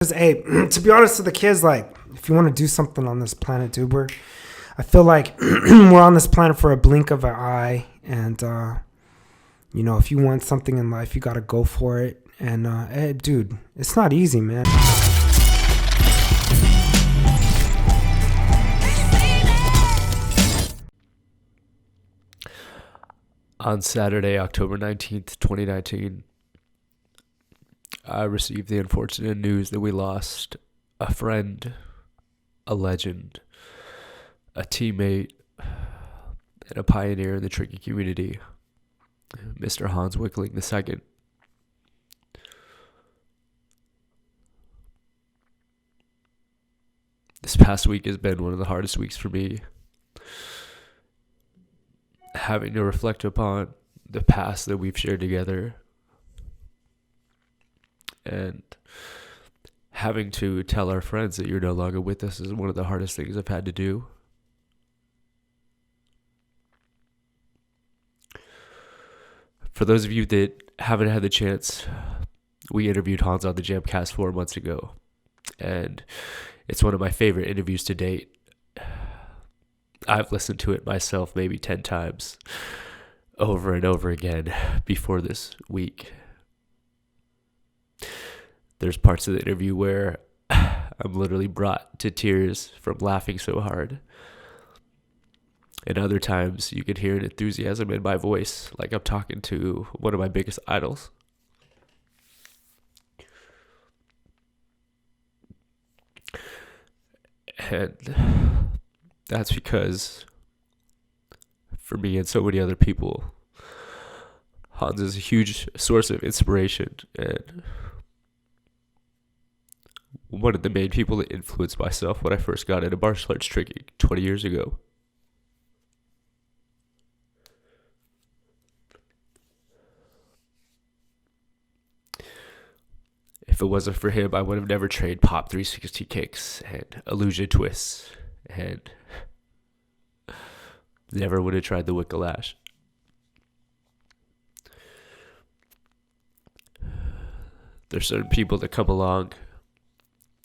Because, hey, to be honest with the kids, like, if you want to do something on this planet, dude, I feel like we're on this planet for a blink of an eye. And, if you want something in life, you got to go for it. And, hey, dude, it's not easy, man. On Saturday, October 19th, 2019, I received the unfortunate news that we lost a friend, a legend, a teammate, and a pioneer in the tricky community, Mr. Hans Wikkeling II. This past week has been one of the hardest weeks for me, having to reflect upon the past that we've shared together and having to tell our friends that you're no longer with us is one of the hardest things I've had to do. For those of you that haven't had the chance, we interviewed Hans on the JAMCast 4 months ago, and it's one of my favorite interviews to date. I've listened to it myself maybe 10 times over and over again before this week. There's parts of the interview where I'm literally brought to tears from laughing so hard. And other times you can hear an enthusiasm in my voice, like I'm talking to one of my biggest idols. And that's because, for me and so many other people, Hans is a huge source of inspiration and one of the main people that influenced myself when I first got into martial arts training 20 years ago. If it wasn't for him, I would have never trained pop 360 kicks and illusion twists and never would have tried the Wikkelash. There's certain people that come along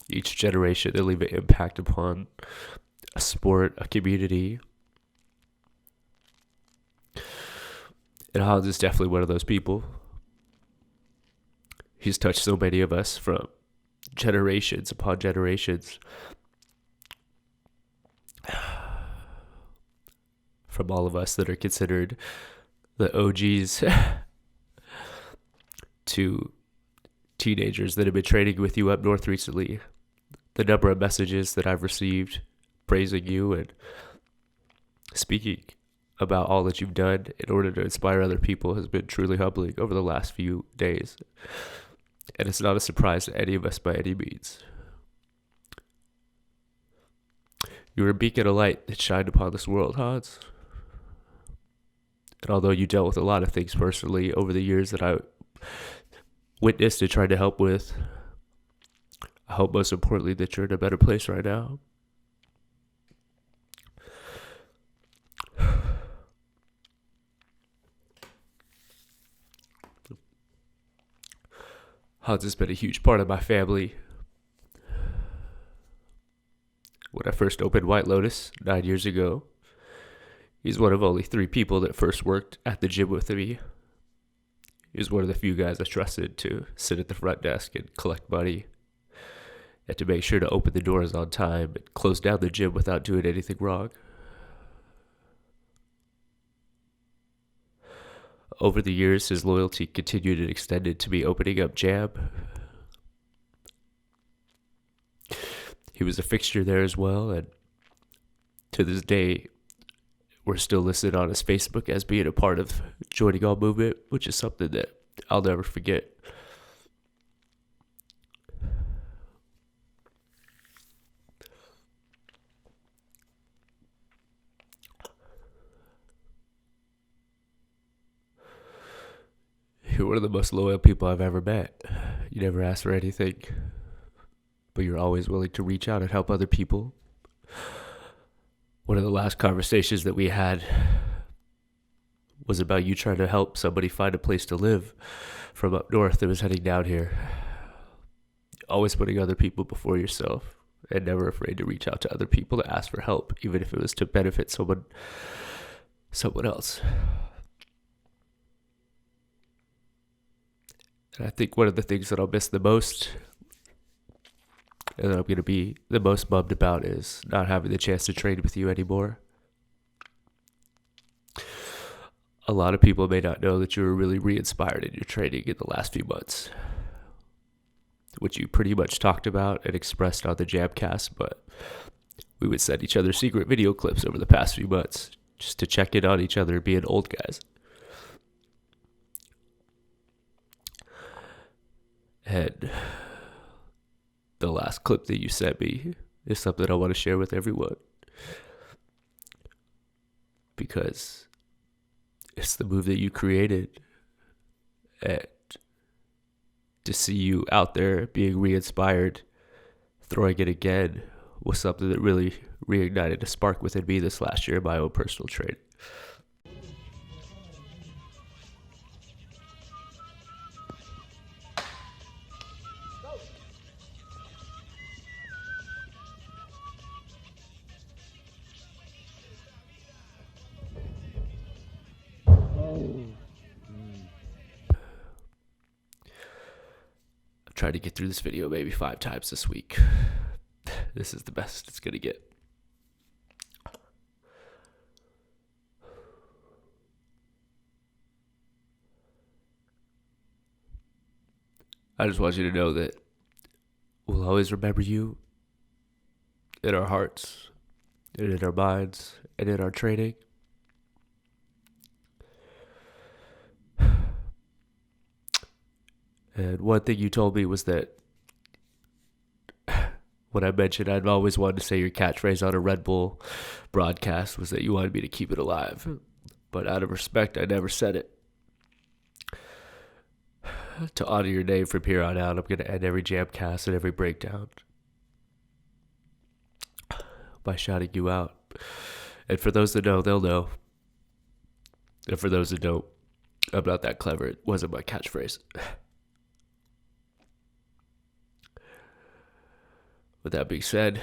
each generation that leave an impact upon a sport, a community. And Hans is definitely one of those people. He's touched so many of us from generations upon generations. From all of us that are considered the OGs to teenagers that have been training with you up north recently. The number of messages that I've received praising you and speaking about all that you've done in order to inspire other people has been truly humbling over the last few days. And it's not a surprise to any of us by any means. You were a beacon of light that shined upon this world, Hans. And although you dealt with a lot of things personally over the years that I witnessed and tried to help with, I hope most importantly that you're in a better place right now. Hans has been a huge part of my family. When I first opened White Lotus 9 years ago, he's one of only 3 people that first worked at the gym with me. He was one of the few guys I trusted to sit at the front desk and collect money and to make sure to open the doors on time and close down the gym without doing anything wrong. Over the years, his loyalty continued and extended to me opening up Jam. He was a fixture there as well, and to this day, we're still listed on his Facebook as being a part of Joining All Movement, which is something that I'll never forget. You're one of the most loyal people I've ever met. You never ask for anything, but you're always willing to reach out and help other people. One of the last conversations that we had was about you trying to help somebody find a place to live from up north that was heading down here. always putting other people before yourself, and never afraid to reach out to other people to ask for help, even if it was to benefit someone else. And I think one of the things that I'll miss the most, and that I'm going to be the most bummed about, is not having the chance to train with you anymore. A lot of people may not know that you were really re-inspired in your training in the last few months, which you pretty much talked about and expressed on the JAMCast, but we would send each other secret video clips over the past few months just to check in on each other being old guys. And the last clip that you sent me is something I want to share with everyone, because it's the move that you created, and to see you out there being re-inspired, throwing it again, was something that really reignited a spark within me this last year in my own personal training. Try to get through this video maybe 5 times this week. This is the best it's gonna get. I just want you to know that we'll always remember you in our hearts, and in our minds, and in our training. And one thing you told me was that when I mentioned I'd always wanted to say your catchphrase on a Red Bull broadcast was that you wanted me to keep it alive. But out of respect, I never said it. To honor your name from here on out, I'm going to end every JAMCast and every breakdown by shouting you out. And for those that know, they'll know. And for those that don't, I'm not that clever. It wasn't my catchphrase. With that being said,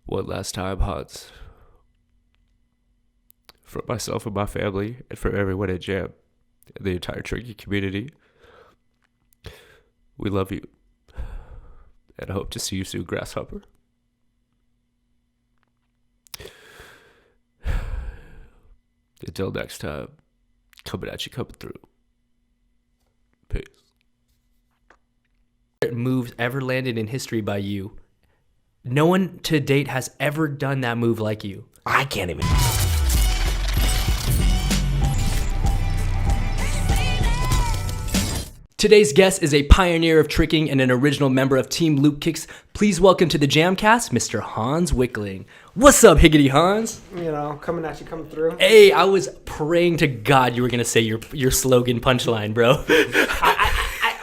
one last time, Hans, for myself and my family, and for everyone at JAM, and the entire tricking community, we love you, and I hope to see you soon, Grasshoppa. Until next time, coming at you, coming through. Peace. Moves ever landed in history by you. No one to date has ever done that move like you. I can't even. Today's guest is a pioneer of tricking and an original member of Team Loopkicks. Please welcome to the JAMCast, Mr. Hans Wikkeling. What's up, Higgity Hans? You know, coming at you, coming through. Hey, I was praying to God you were going to say your slogan punchline, bro.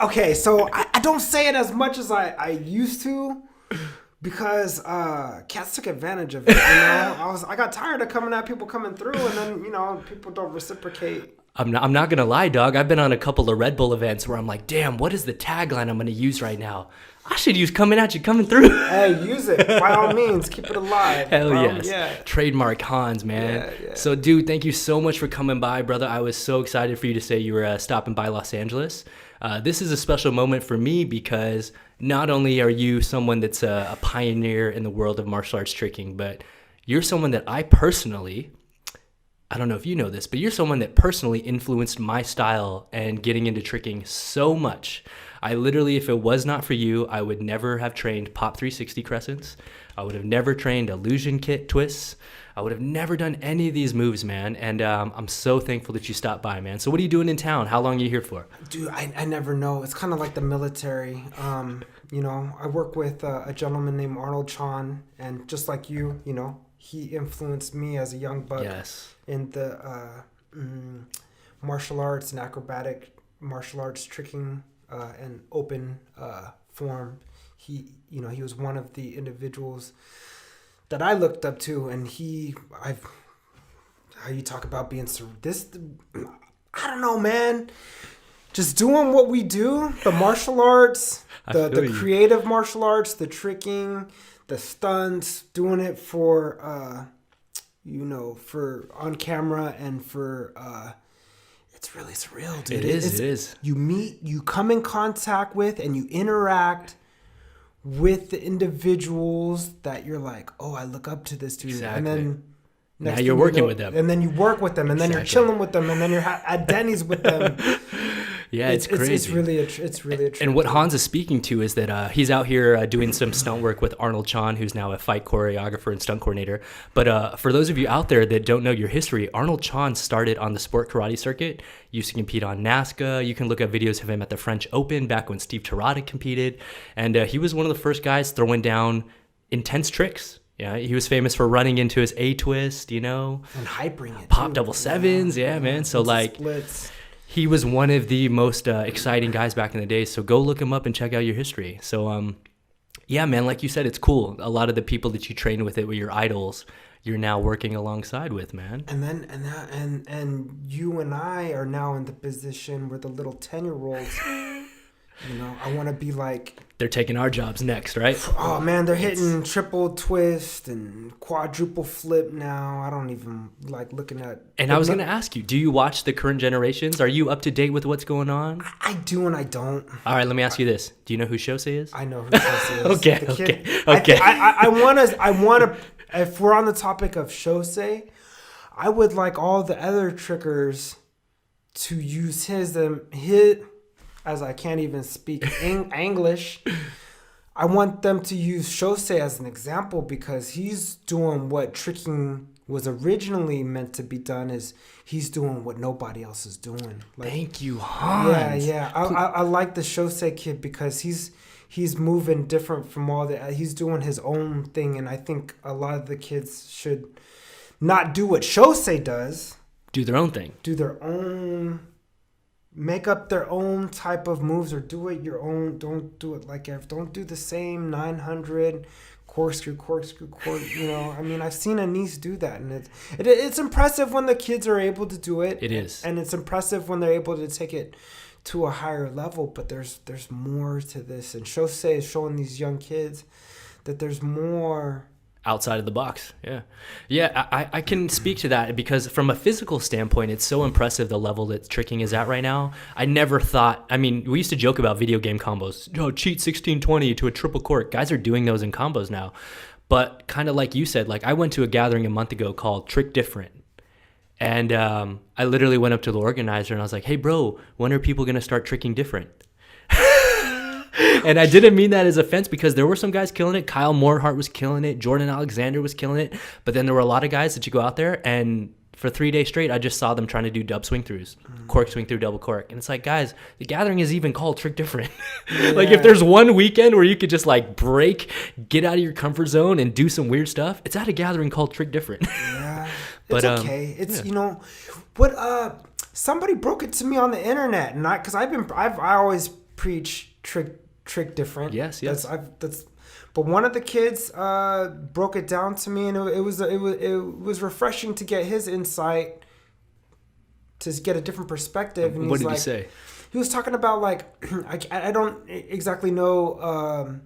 Okay, so I don't say it as much as I used to, because cats took advantage of it. You know, I got tired of coming at people coming through, and then people don't reciprocate. I'm not gonna lie, dog. I've been on a couple of Red Bull events where I'm like, damn, what is the tagline I'm gonna use right now? I should use coming at you, coming through. Hey, use it. By all means, keep it alive. Hell yes. Yeah. Trademark Hans, man. Yeah. So, dude, thank you so much for coming by, brother. I was so excited for you to say you were stopping by Los Angeles. This is a special moment for me because not only are you someone that's a pioneer in the world of martial arts tricking, but you're someone that I personally, I don't know if you know this, but you're someone that personally influenced my style and getting into tricking so much. I literally, if it was not for you, I would never have trained Pop 360 crescents. I would have never trained illusion kit twists. I would have never done any of these moves, man. And I'm so thankful that you stopped by, man. So what are you doing in town? How long are you here for? Dude, I never know. It's kind of like the military. I work with a gentleman named Arnold Chan, and just like you, he influenced me as a young buck. Yes. In the martial arts and acrobatic martial arts tricking and open form. He was one of the individuals that I looked up to, and how you talk about being I don't know, man. just doing what we do, the martial arts, the feel you. creative martial arts, the tricking, the stunts, doing it for, for on camera and for, it's really surreal, dude. It is. You come in contact with and you interact with the individuals that you're like, oh, I look up to this dude. Exactly. And then Now you're working with them. And then you work with them, and then you're chilling with them, and then you're at Denny's with them. Yeah, it's crazy. It's really a trip. And what Hans is speaking to is that he's out here doing some stunt work with Arnold Chan, who's now a fight choreographer and stunt coordinator. But for those of you out there that don't know your history, Arnold Chan started on the sport karate circuit, used to compete on Nazca. You can look up videos of him at the French Open back when Steve Terada competed. And he was one of the first guys throwing down intense tricks. Yeah, he was famous for running into his A-twist, and hypering it. Pop double sevens. Yeah, man. So like, splits. He was one of the most exciting guys back in the day. So go look him up and check out your history. So, yeah, man, like you said, it's cool. A lot of the people that you train with it were your idols. You're now working alongside with, man. And you and I are now in the position where the little 10-year-olds. I want to be like... They're taking our jobs next, right? Oh, man, they're hitting triple twist and quadruple flip now. I don't even like looking at... And I was going to ask you, do you watch the current generations? Are you up to date with what's going on? I do and I don't. All right, let me ask you this. Do you know who Shosei is? I know who Shosei is. Okay. I want to... If we're on the topic of Shosei, I would like all the other trickers to use his as I can't even speak English, I want them to use Shosei as an example because he's doing what tricking was originally meant to be done. Is he's doing what nobody else is doing. Like, thank you, Hans. Yeah. I like the Shosei kid because he's moving different from all the. He's doing his own thing, and I think a lot of the kids should not do what Shosei does. Do their own thing. Do their own. Make up their own type of moves or do it your own. Don't do it like don't do the same 900 corkscrew. I mean, I've seen a niece do that, and it's impressive when the kids are able to do it. It is, and it's impressive when they're able to take it to a higher level. But there's more to this, and Shosei is showing these young kids that there's more. Outside of the box. Yeah, I can speak to that because from a physical standpoint, it's so impressive the level that tricking is at right now. I never thought, we used to joke about video game combos. Cheat 1620 to a triple cork. Guys are doing those in combos now. But kind of like you said, like I went to a gathering a month ago called Trick Different. And I literally went up to the organizer and I was like, hey bro, when are people going to start tricking different? And I didn't mean that as offense because there were some guys killing it. Kyle Morehart was killing it. Jordan Alexander was killing it. But then there were a lot of guys that you go out there and for 3 days straight, I just saw them trying to do dub swing throughs, cork swing through, double cork. And it's like, guys, the gathering is even called Trick Different. Yeah. Like if there's one weekend where you could just like break, get out of your comfort zone and do some weird stuff, it's at a gathering called Trick Different. Yeah, it's okay. It's, somebody broke it to me on the internet. And I always preach trick different. Yes. But one of the kids broke it down to me, and it was refreshing to get his insight, to get a different perspective. And what did he say? He was talking about like I don't exactly know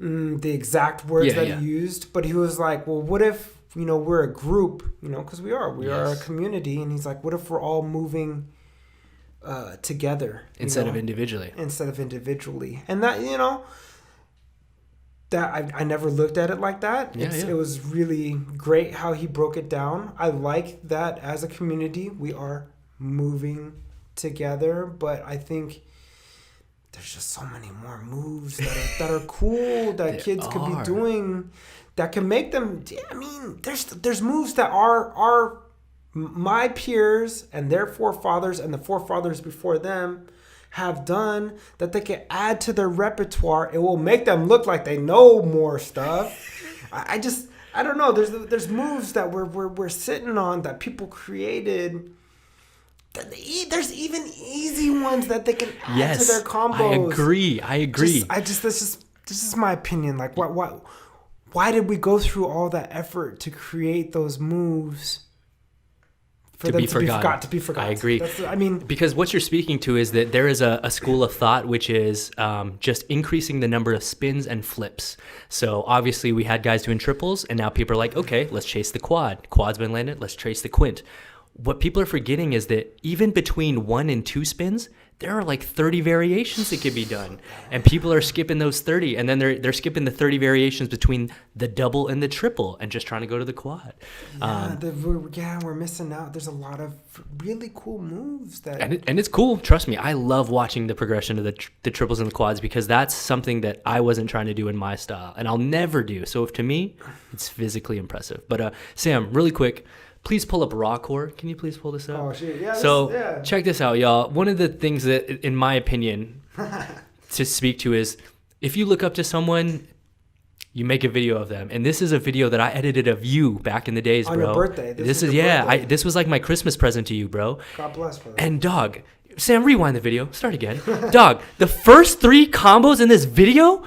the exact words that he used, but he was like, well, what if we're a group, because we are a community, and he's like, what if we're all moving together instead of individually, and that that I never looked at it like that. It was really great how he broke it down. I like that as a community we are moving together, but I think there's just so many more moves that are cool that kids could be doing that can make them. There's moves that are my peers and their forefathers and the forefathers before them have done that they can add to their repertoire. It will make them look like they know more stuff. I don't know. There's moves that we're sitting on that people created. There's even easy ones that they can add to their combos. I agree. This is my opinion. Like why did we go through all that effort to create those moves to be forgotten. To be forgotten. I agree. Because what you're speaking to is that there is a school of thought which is just increasing the number of spins and flips. So obviously we had guys doing triples, and now people are like, okay, let's chase the quad. Quad's been landed, let's chase the quint. What people are forgetting is that even between 1 and 2 spins, there are like 30 variations that could be done, and people are skipping those 30, and then they're skipping the 30 variations between the double and the triple, and just trying to go to the quad. We're missing out. There's a lot of really cool moves and it's cool. Trust me, I love watching the progression of the triples and the quads, because that's something that I wasn't trying to do in my style, and I'll never do. So to me, it's physically impressive. But Sam, really quick. Please pull up raw core. Can you please pull this up? Oh, shit. Yeah. So check this out, y'all. One of the things that, in my opinion, to speak to is if you look up to someone, you make a video of them. And this is a video that I edited of you back in the days, bro. On your birthday. This was like my Christmas present to you, bro. God bless, brother. And dog, Sam, rewind the video. Start again. Dog, the first 3 combos in this video,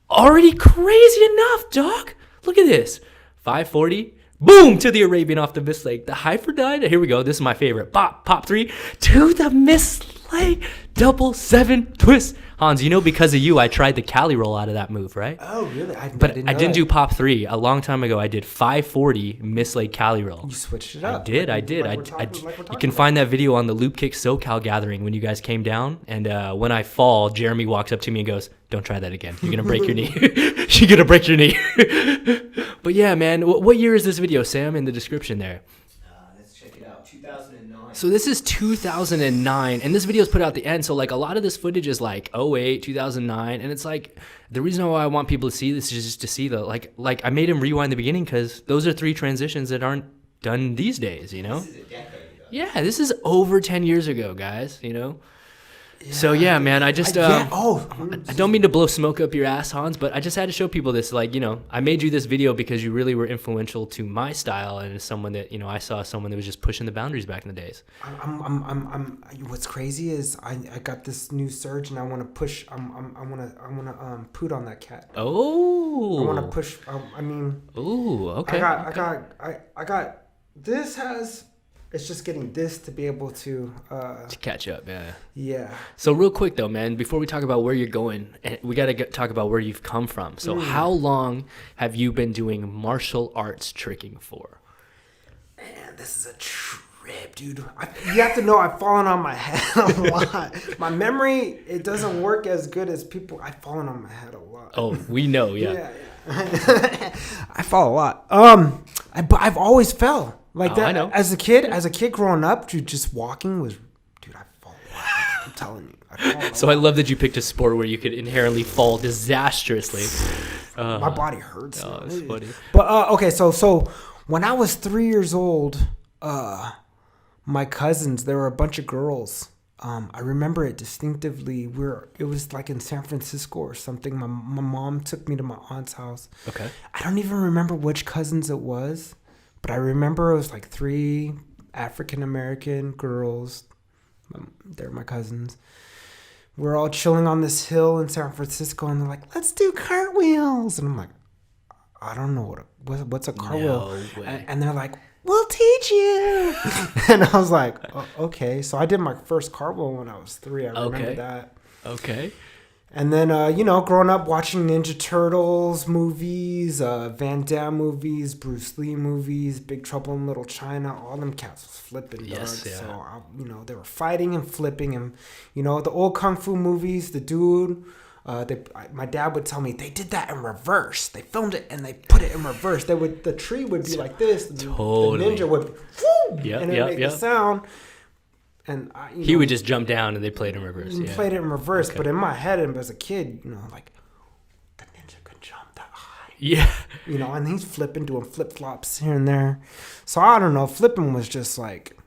already crazy enough, dog. Look at this. 540. Boom, to the Arabian off the miss leg. The hyperdine. Here we go. This is my favorite. Pop 3 to the miss leg. Double 7 twist. Hans, because of you, I tried the Cali roll out of that move, right? Oh, really? I didn't do pop 3. A long time ago, I did 540 miss leg Cali roll. You switched it up. I did. You can find that video on the Loopkicks SoCal gathering when you guys came down. And when I fall, Jeremy walks up to me and goes, "Don't try that again. You're going to break your knee." You're going to break your knee. But yeah, man, what year is this video, Sam? In the description there. Let's check it out. 2009. So this is 2009, and this video is put out at the end. So like a lot of this footage is like 08, 2009, and it's like the reason why I want people to see this is just to see the like I made him rewind the beginning because those are 3 transitions that aren't done these days. This is a decade ago. Yeah, this is over 10 years ago, guys. Yeah, so yeah, man, I just I don't mean to blow smoke up your ass, Hans, but I just had to show people this. Like, I made you this video because you really were influential to my style, and as someone that I saw someone that was just pushing the boundaries back in the days. What's crazy is I got this new surge, and I want to push. I want to poot on that cat. Oh. I want to push. Ooh, okay. I got. This has. It's just getting this to be able to catch up, yeah. Yeah. So real quick though, man, before we talk about where you're going, we got to talk about where you've come from. So how long have you been doing martial arts tricking for? Man, this is a trip, dude. You have to know I've fallen on my head a lot. My memory, it doesn't work as good as people. I've fallen on my head a lot. Oh, we know, yeah. I fall a lot. I've always fell. Like that, I know. As a kid growing up, dude, just walking was, dude, I fall a lot. I'm telling you. So I love that you picked a sport where you could inherently fall disastrously. My body hurts. Oh, it's funny. But okay, so when I was 3 years old, my cousins, there were a bunch of girls. I remember it distinctively. It was like in San Francisco or something. My mom took me to my aunt's house. Okay. I don't even remember which cousins it was. But I remember it was like 3 African-American girls. They're my cousins. We're all chilling on this hill in San Francisco, and they're like, "Let's do cartwheels." And I'm like, "I don't know what's a cartwheel." No way. And they're like, "We'll teach you." And I was like, "Okay." So I did my first cartwheel when I was 3. I remember that. Okay. And then, growing up watching Ninja Turtles movies, Van Damme movies, Bruce Lee movies, Big Trouble in Little China, all them cats was flipping, yes, dog. yeah. So, they were fighting and flipping. And, the old Kung Fu movies, the dude, my dad would tell me, they did that in reverse. They filmed it and they put it in reverse. The tree would be like this. Totally. The ninja would, and it would make the sound. And he would just jump down and they played in reverse. Yeah. Played it in reverse, okay. But in my head, as a kid, like the ninja could jump that high. Yeah. And he's flipping, doing flip flops here and there. So I don't know. Flipping was just like,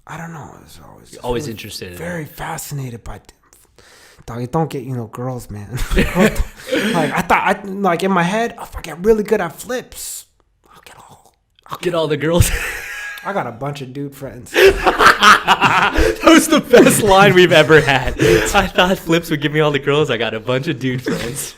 I don't know. It was always interested. Very fascinated by. Dog, you don't get girls, man. I thought in my head, if I get really good at flips, I'll get all the girls. I got a bunch of dude friends. That was the best line we've ever had. I thought flips would give me all the girls. I got a bunch of dude friends.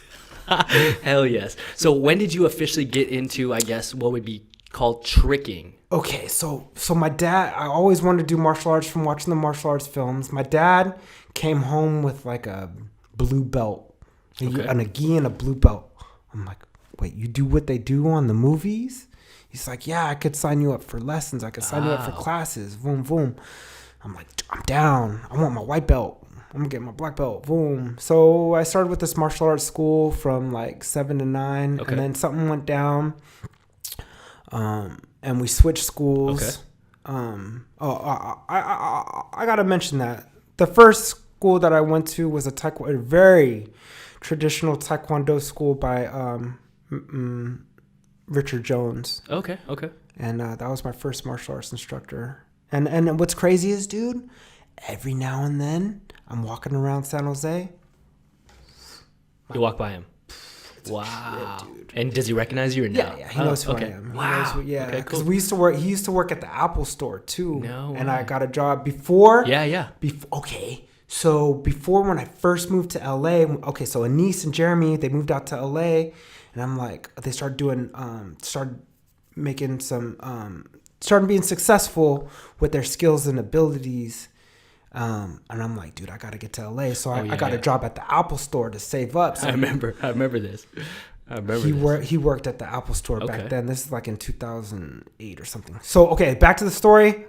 Hell yes. So when did you officially get into, I guess, what would be called tricking? Okay, so my dad, I always wanted to do martial arts from watching the martial arts films. My dad came home with like a blue belt, and a gi and a blue belt. I'm like, wait, you do what they do on the movies? He's like, yeah, I could sign you up for lessons. I could sign you up for classes. Boom, boom. I'm like, I'm down. I want my white belt. I'm gonna get my black belt. Boom. So I started with this martial arts school from like 7 to 9, and then something went down. And we switched schools. Okay. I gotta mention that the first school that I went to was a very traditional taekwondo school by Richard Jones. Okay. And that was my first martial arts instructor. And what's crazy is, dude, every now and then I'm walking around San Jose. You walk by him. Wow. Dude. And does he recognize you or no? Yeah, he knows who I am. Wow. Because cool. he used to work at the Apple store too. No way. And I got a job before. Yeah. So before, when I first moved to LA, so Anise and Jeremy, they moved out to LA, and I'm like, they started being successful with their skills and abilities. And I'm like, dude, I got to get to LA. So I got a job at the Apple store to save up. So I remember this. He worked at the Apple store back then. This is like in 2008 or something. So, back to the story.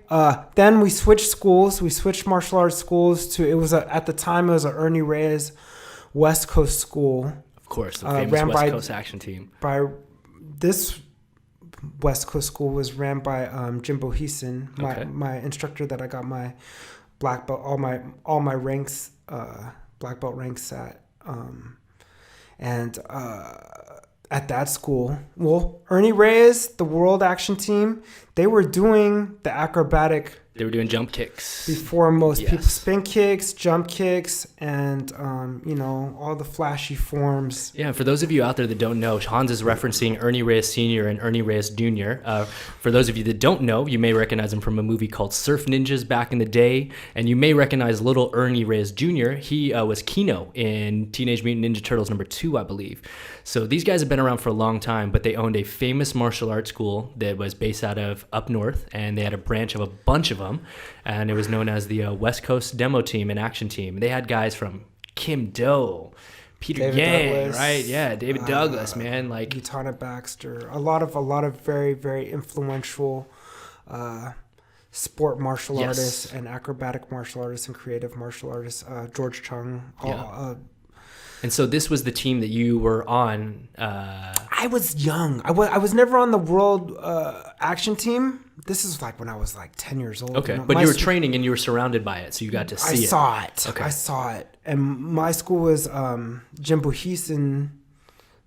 Then we switched schools. We switched martial arts schools at the time, it was an Ernie Reyes West Coast school. Of course, the famous West Coast action team. By this West Coast school was ran by Jim Boheson, my instructor that I got my black belt, all my ranks, black belt ranks at. At that school, Ernie Reyes, the World Action Team, they were doing the acrobatic. They were doing jump kicks before most people. Spin kicks, jump kicks, and all the flashy forms. Yeah, for those of you out there that don't know, Hans is referencing Ernie Reyes Sr. and Ernie Reyes Jr. For those of you that don't know, you may recognize him from a movie called Surf Ninjas back in the day, and you may recognize little Ernie Reyes Jr. He was Kino in Teenage Mutant Ninja Turtles #2, I believe. So these guys have been around for a long time, but they owned a famous martial arts school that was based out of up north, and they had a branch of a bunch of them. And it was known as the West Coast Demo Team and Action Team. They had guys from Kim Do, Peter David Yang, Douglas, right? Yeah, David Douglas, man. Like Utana Baxter. A lot of very, very influential sport martial artists and acrobatic martial artists and creative martial artists. George Chung. And so this was the team that you were on. I was young. I was never on the World Action Team. This is like when I was like 10 years old. Okay, but you were training and you were surrounded by it, so you got to see it. I saw it. And my school was Jim Boheson.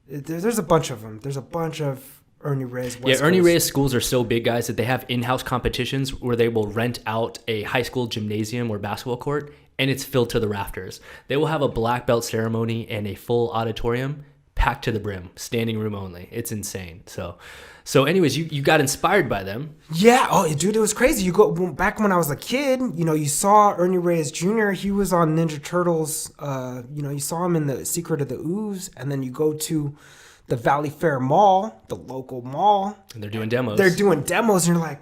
There's a bunch of them. There's a bunch of Ernie Reyes. Ernie Reyes schools are so big, guys, that they have in-house competitions where they will rent out a high school gymnasium or basketball court, and it's filled to the rafters. They will have a black belt ceremony and a full auditorium packed to the brim, standing room only. It's insane. So anyways, you got inspired by them. Yeah. Oh, dude, it was crazy. You go back when I was a kid, you saw Ernie Reyes Jr. He was on Ninja Turtles. You saw him in The Secret of the Ooze, and then you go to the Valley Fair Mall, the local mall. And they're doing demos. And you're like,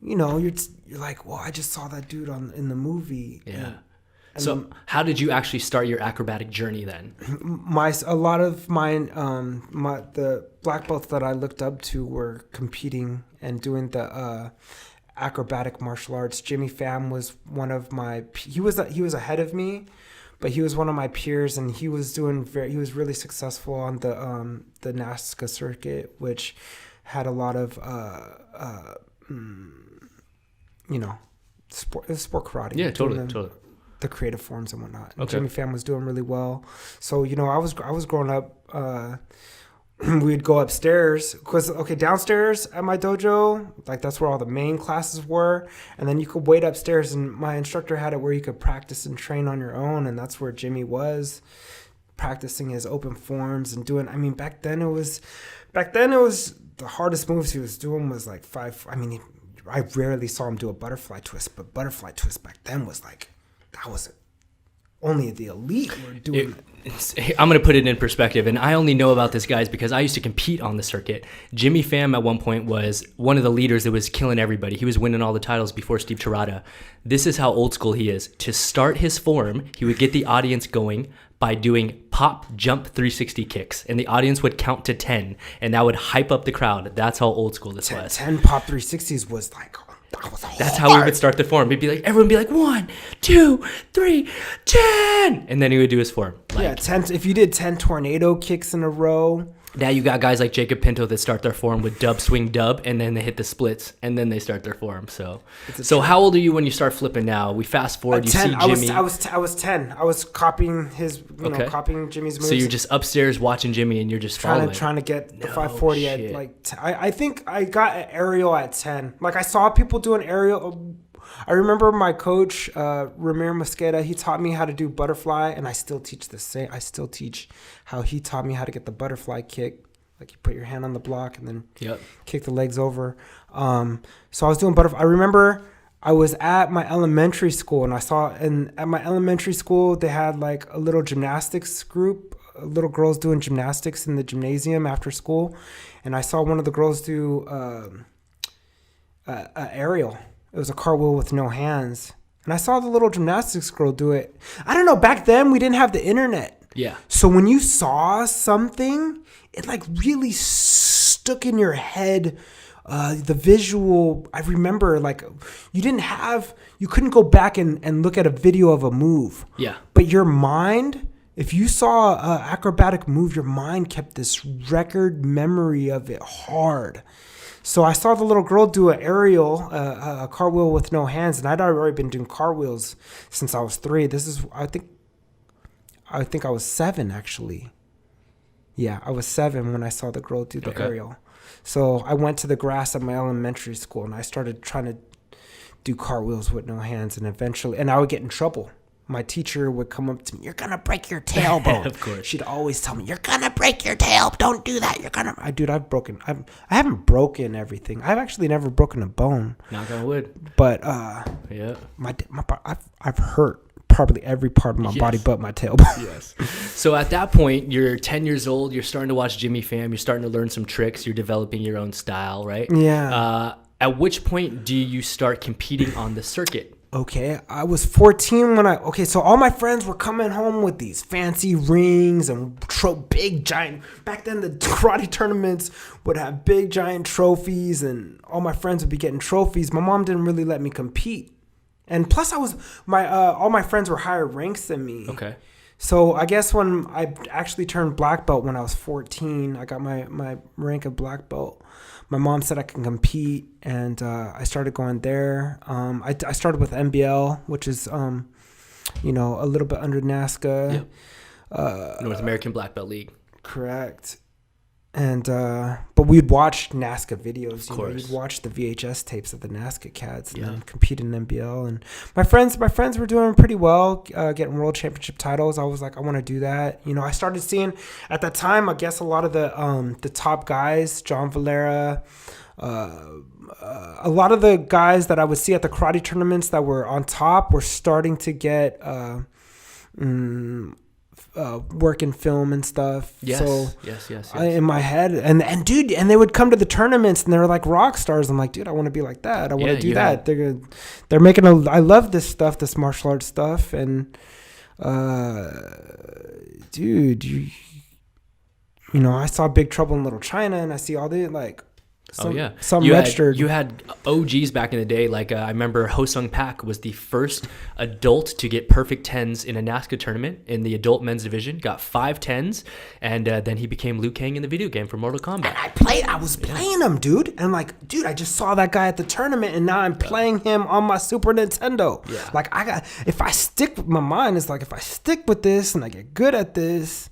you're like, well, I just saw that dude in the movie. Yeah. So how did you actually start your acrobatic journey then? A lot of the black belts that I looked up to were competing and doing the acrobatic martial arts. Jimmy Pham was one of my. He was ahead of me, but he was one of my peers, and he was really successful on the Nazca circuit, which had a lot of sport karate. Yeah, totally. The creative forms and whatnot. And Jimmy Pham was doing really well. So, I was growing up, we'd go upstairs because, downstairs at my dojo, like that's where all the main classes were. And then you could wait upstairs, and my instructor had it where you could practice and train on your own. And that's where Jimmy was practicing his open forms and doing, back then it was the hardest moves he was doing was like I rarely saw him do a butterfly twist, but butterfly twist back then was like, that was only the elite were doing it. I'm going to put it in perspective, and I only know about this, guys, because I used to compete on the circuit. Jimmy Pham at one point was one of the leaders that was killing everybody. He was winning all the titles before Steve Tirada. This is how old school he is. To start his form, he would get the audience going by doing pop jump 360 kicks, and the audience would count to 10, and that would hype up the crowd. That's how old school this was. 10 pop 360s was like, that's how we would start the form. He'd be like, everyone would be like, 1, 2, 3, 10, and then he would do his form. Like, yeah, 10. If you did 10 tornado kicks in a row. Now you got guys like Jacob Pinto that start their form with dub, swing, dub, and then they hit the splits, and then they start their form. So how old are you when you start flipping now? We fast forward. You 10. see Jimmy. I was 10. I was copying his, copying Jimmy's moves. So you're just upstairs watching Jimmy, and you're just following. Trying to get the 540 at like. I think I got an aerial at 10. Like I saw people do an aerial. I remember my coach, Ramir Mosqueda, he taught me how to do butterfly, and I still teach the same. I still teach how he taught me how to get the butterfly kick. Like you put your hand on the block and then kick the legs over. So I was doing butterfly. I remember I was at my elementary school, and I saw, and at my elementary school, they had like a little gymnastics group, little girls doing gymnastics in the gymnasium after school. And I saw one of the girls do aerial. It was a cartwheel with no hands. And I saw the little gymnastics girl do it. I don't know, back then we didn't have the internet. Yeah. So when you saw something, it like really stuck in your head. The visual, I remember like you couldn't go back and look at a video of a move. Yeah. But your mind, if you saw an acrobatic move, your mind kept this record memory of it hard. So I saw the little girl do an aerial, a cartwheel with no hands, and I'd already been doing cartwheels since I was 3. This is, I think I was 7 actually. Yeah, I was 7 when I saw the girl do the aerial. So I went to the grass at my elementary school, and I started trying to do cartwheels with no hands, and eventually, and I would get in trouble. My teacher would come up to me, "You're gonna break your tailbone." Of course. She'd always tell me, "You're gonna break your tail. Don't do that. You're gonna." I haven't broken everything. I've actually never broken a bone. Knock on wood. But yeah, I've hurt probably every part of my body but my tailbone. Yes. So at that point, you're 10 years old. You're starting to watch Jimmy Pham. You're starting to learn some tricks. You're developing your own style, right? Yeah. At which point do you start competing on the circuit? Okay, I was 14 so all my friends were coming home with these fancy rings and big giant, back then the karate tournaments would have big giant trophies, and all my friends would be getting trophies. My mom didn't really let me compete. And plus all my friends were higher ranks than me. Okay. So I guess when I actually turned black belt when I was 14, I got my rank of black belt. My mom said I can compete, and I started going there. I started with NBL, which is, a little bit under Nazca. Yep. North American Black Belt League. Correct. And but we'd watch Nazca videos. Of course. We'd watch the VHS tapes of the Nazca cats and then compete in NBL. And my friends were doing pretty well, getting world championship titles. I was like, I want to do that. I started seeing at that time, I guess a lot of the top guys, John Valera, a lot of the guys that I would see at the karate tournaments that were on top were starting to get work in film and stuff. Yes. So yes. in my head, and dude, and they would come to the tournaments and they were like rock stars. I'm like, dude, I want to be like that. I want to do that. They're making I love this stuff, this martial arts stuff, and dude, I saw Big Trouble in Little China, and I see all the some registered. You had OGs back in the day. Like I remember Ho Sung Pak was the first adult to get perfect 10s in a Nazca tournament in the adult men's division. Got 5 10s, and then he became Liu Kang in the video game for Mortal Kombat. And I was playing him, dude. And I'm like, dude, I just saw that guy at the tournament, and now I'm playing him on my Super Nintendo. Yeah. Like if I stick with my mind, it's like if I stick with this and I get good at this,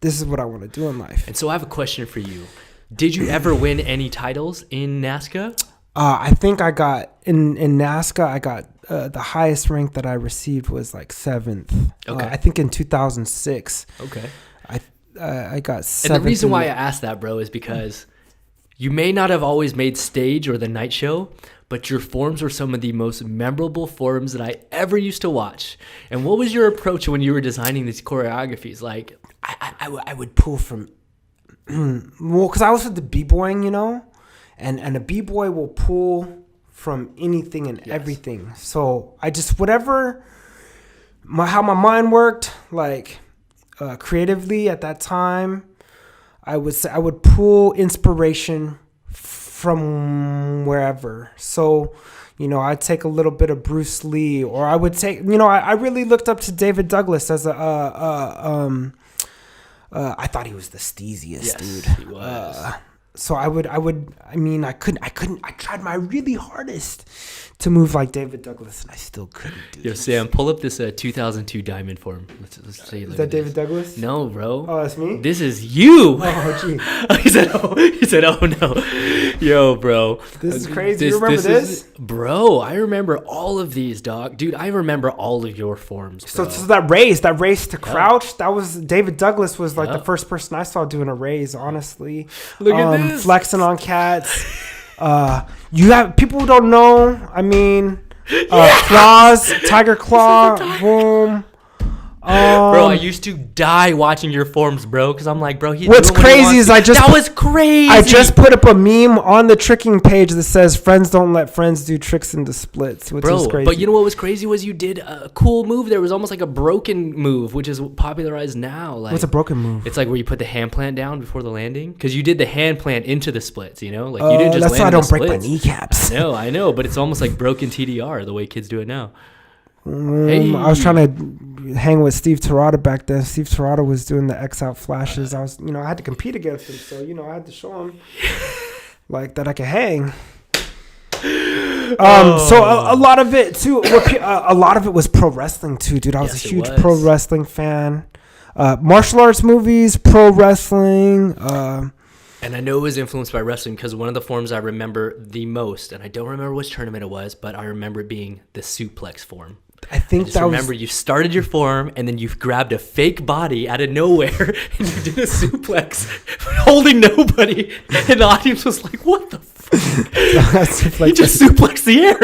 this is what I want to do in life. And so I have a question for you. Did you ever win any titles in Nazca? I think I got in Nazca. I got the highest rank that I received was like 7th. Okay. I think in 2006. Okay. I got 7th. And the reason why I asked that, bro, is because you may not have always made stage or the night show, but your forms were some of the most memorable forms that I ever used to watch. And what was your approach when you were designing these choreographies? Like, I would pull from, well, because I was with the b-boying, you know, and a b-boy will pull from anything and everything. So I just, whatever, how my mind worked, like creatively at that time, I would pull inspiration from wherever. So, you know, I'd take a little bit of Bruce Lee, or I would take, you know, I really looked up to David Douglas as I thought he was the steeziest dude. He was. So I tried my really hardest to move like David Douglas, and I still couldn't do it. Yo, Sam, pull up this 2002 diamond form. Let's say, is that David Douglas? No, bro. Oh, that's me? This is you. Oh, gee. He said, oh, no. Yo, bro. This is crazy. You remember this? Bro, I remember all of these, dog. Dude, I remember all of your forms, bro. So that raise to crouch, that was, David Douglas was like the first person I saw doing a raise, honestly. Look at this. Flexing on cats. You have people who don't know. I mean, claws, tiger claw, boom. Bro, I used to die watching your forms, bro, because I'm like, bro, what's crazy is that was crazy. I just put up a meme on the tricking page that says "Friends don't let friends do tricks into splits," which is crazy. But you know what was crazy was you did a cool move. There was almost like a broken move, which is popularized now. Like, what's a broken move? It's like where you put the hand plant down before the landing, because you did the hand plant into the splits. You know, like you didn't just that's land why I in the don't break my splits. kneecaps. I know, but it's almost like broken TDR the way kids do it now. Hey. I was trying to hang with Steve Terada back then. Steve Terada was doing the X out flashes. I had to compete against him, so I had to show him like that I could hang. So a lot of it too. A lot of it was pro wrestling too, dude. I was a huge pro wrestling fan. Martial arts movies, pro wrestling. And I know it was influenced by wrestling because one of the forms I remember the most, and I don't remember which tournament it was, but I remember it being the suplex form. I remember you started your form and then you grabbed a fake body out of nowhere and you did a suplex holding nobody, and the audience was like, "What the fuck?" He just suplexed the air.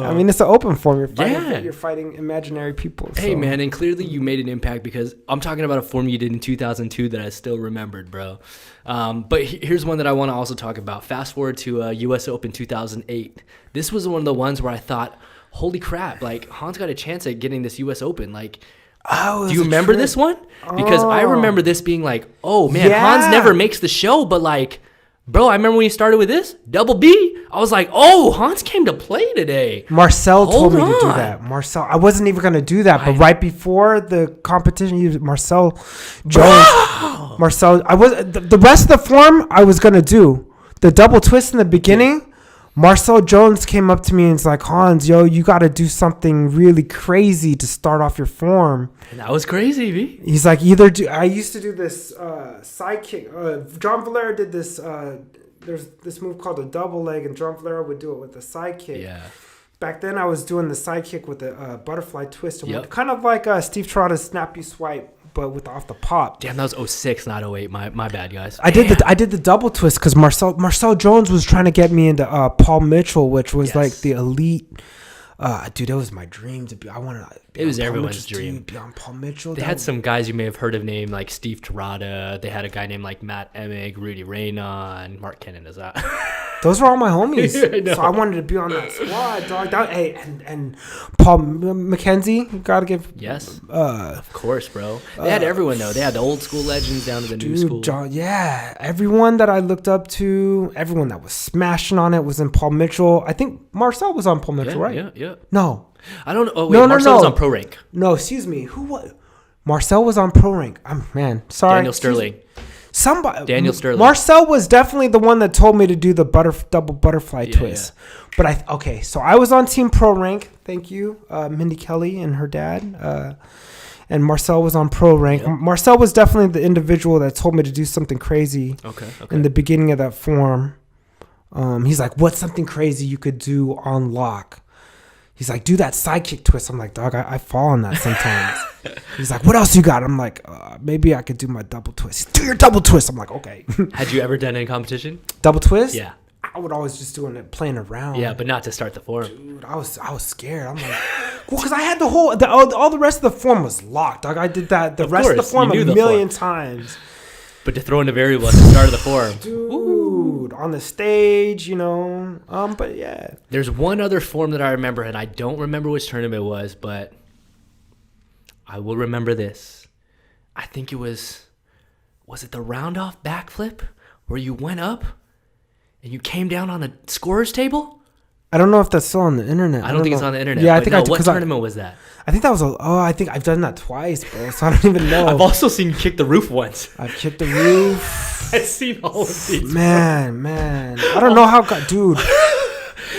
I mean, it's an open form. You're fighting imaginary people. So. Hey, man, and clearly you made an impact because I'm talking about a form you did in 2002 that I still remembered, bro. But here's one that I want to also talk about. Fast forward to U.S. Open 2008. This was one of the ones where I thought, holy crap, like, Hans got a chance at getting this U.S. Open. Like, do you remember this one? Because I remember this being like, oh, man, Hans never makes the show, but like, bro, I remember when you started with this, Double B. I was like, oh, Hans came to play today. Marcel told me to do that. Marcel, I wasn't even going to do that, but right before the competition, Marcel Jones. Bro! Marcel, the rest of the form I was going to do. The double twist in the beginning, Marcel Jones came up to me and was like, Hans, yo, you got to do something really crazy to start off your form. And that was crazy, V. He's like, I used to do this side kick. John Valera did this. There's this move called a double leg, and John Valera would do it with a side kick. Yeah. Back then, I was doing the side kick with a butterfly twist. Kind of like Steve Terada's snappy swipe, but with off the pop. Damn, that was 06, not 08. My bad, guys. I did the double twist because Marcel Jones was trying to get me into Paul Mitchell, which was like the elite. Dude, that was my dream to be. I wanted. It was everyone's dream. Be on Paul Mitchell. They had some guys you may have heard of named like Steve Terada. They had a guy named like Matt Emig, Rudy Reyna, and Mark Kennan. Is that? Those were all my homies. So I wanted to be on that squad, dog. And Paul McKenzie, you gotta give. Yes. Of course, bro. They had everyone though. They had the old school legends down to the new school. Everyone that I looked up to, everyone that was smashing on it was in Paul Mitchell. I think Marcel was on Paul Mitchell, right? Yeah. No. I don't know. Oh, wait, Marcel was on Pro Rank. No, excuse me. Who was? Marcel was on Pro Rank. Sorry. Daniel Sterling. Daniel Sterling. Marcel was definitely the one that told me to do the double butterfly twist. Yeah. But so I was on Team Pro Rank. Thank you, Mindy Kelly and her dad. And Marcel was on Pro Rank. Yep. Marcel was definitely the individual that told me to do something crazy. Okay. In the beginning of that form. He's like, what's something crazy you could do on lock? He's like, do that sidekick twist. I'm like, dog, I fall on that sometimes. He's like, what else you got? I'm like, maybe I could do my double twist. Do your double twist. I'm like, okay. Had you ever done any competition? Double twist? Yeah. I would always just doing it, playing around. Yeah, but not to start the form. Dude, I was scared. I'm like, well, because I had all the rest of the form was locked. Like I did that the rest of the form a million times. But to throw in a variable at the start of the form, dude, on the stage, but yeah. There's one other form that I remember, and I don't remember which tournament it was, but I will remember this. I think it was it the round off backflip where you went up and you came down on a scorer's table? I don't know if that's still on the internet. I don't think it's on the internet. Yeah, I think what tournament was that? I think that was I think I've done that twice, bro. So I don't even know. I've also seen you kick the roof once. I've kicked the roof. I've seen all of these. Man. I don't know how dude.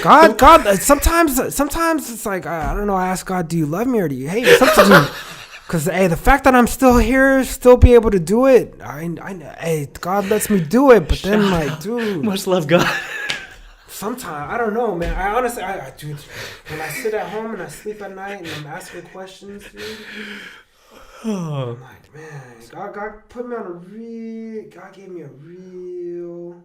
God. Sometimes it's like I don't know. I ask God, do you love me or do you hate me? Sometimes, because the fact that I'm still here, still be able to do it. Hey, God lets me do it, but then dude, much love, God. Sometimes I don't know, man. I honestly, dude, when I sit at home and I sleep at night and I'm asking questions, dude, I'm like, man, God put me on God gave me a real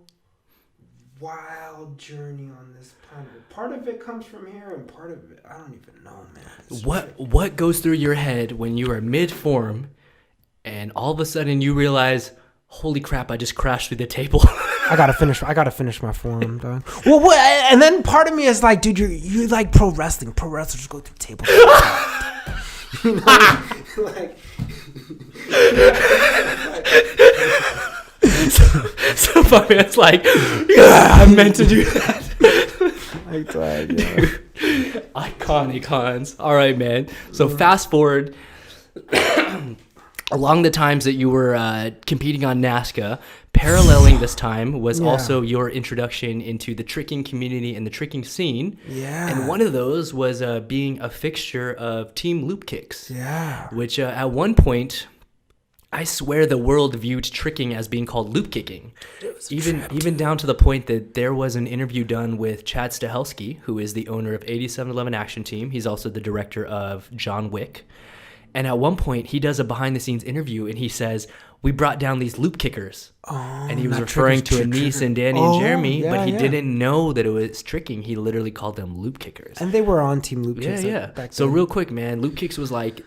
wild journey on this planet. Part of it comes from here, and part of it I don't even know, man. What goes through your head when you are mid-form, and all of a sudden you realize, holy crap, I just crashed through the table. I gotta finish my form, dog. Well, what? And then part of me is like, dude, you like pro wrestling. Pro wrestlers go through tables. So my man's like, yeah, I meant to do that. I tried, yeah. Dude, iconic Hans. All right, man. So fast forward. Along the times that you were competing on Nazca, paralleling this time was also your introduction into the tricking community and the tricking scene. Yeah. And one of those was being a fixture of Team Loopkicks. Yeah. Which at one point, I swear the world viewed tricking as being called loop kicking. Even down to the point that there was an interview done with Chad Stahelski, who is the owner of 8711 Action Team. He's also the director of John Wick. And at one point, he does a behind-the-scenes interview, and he says, we brought down these loop kickers. Oh, and he was referring to Anise and Danny and Jeremy, but he didn't know that it was tricking. He literally called them loop kickers. And they were on Team Loopkicks. Yeah. So real quick, man, Loop Kicks was like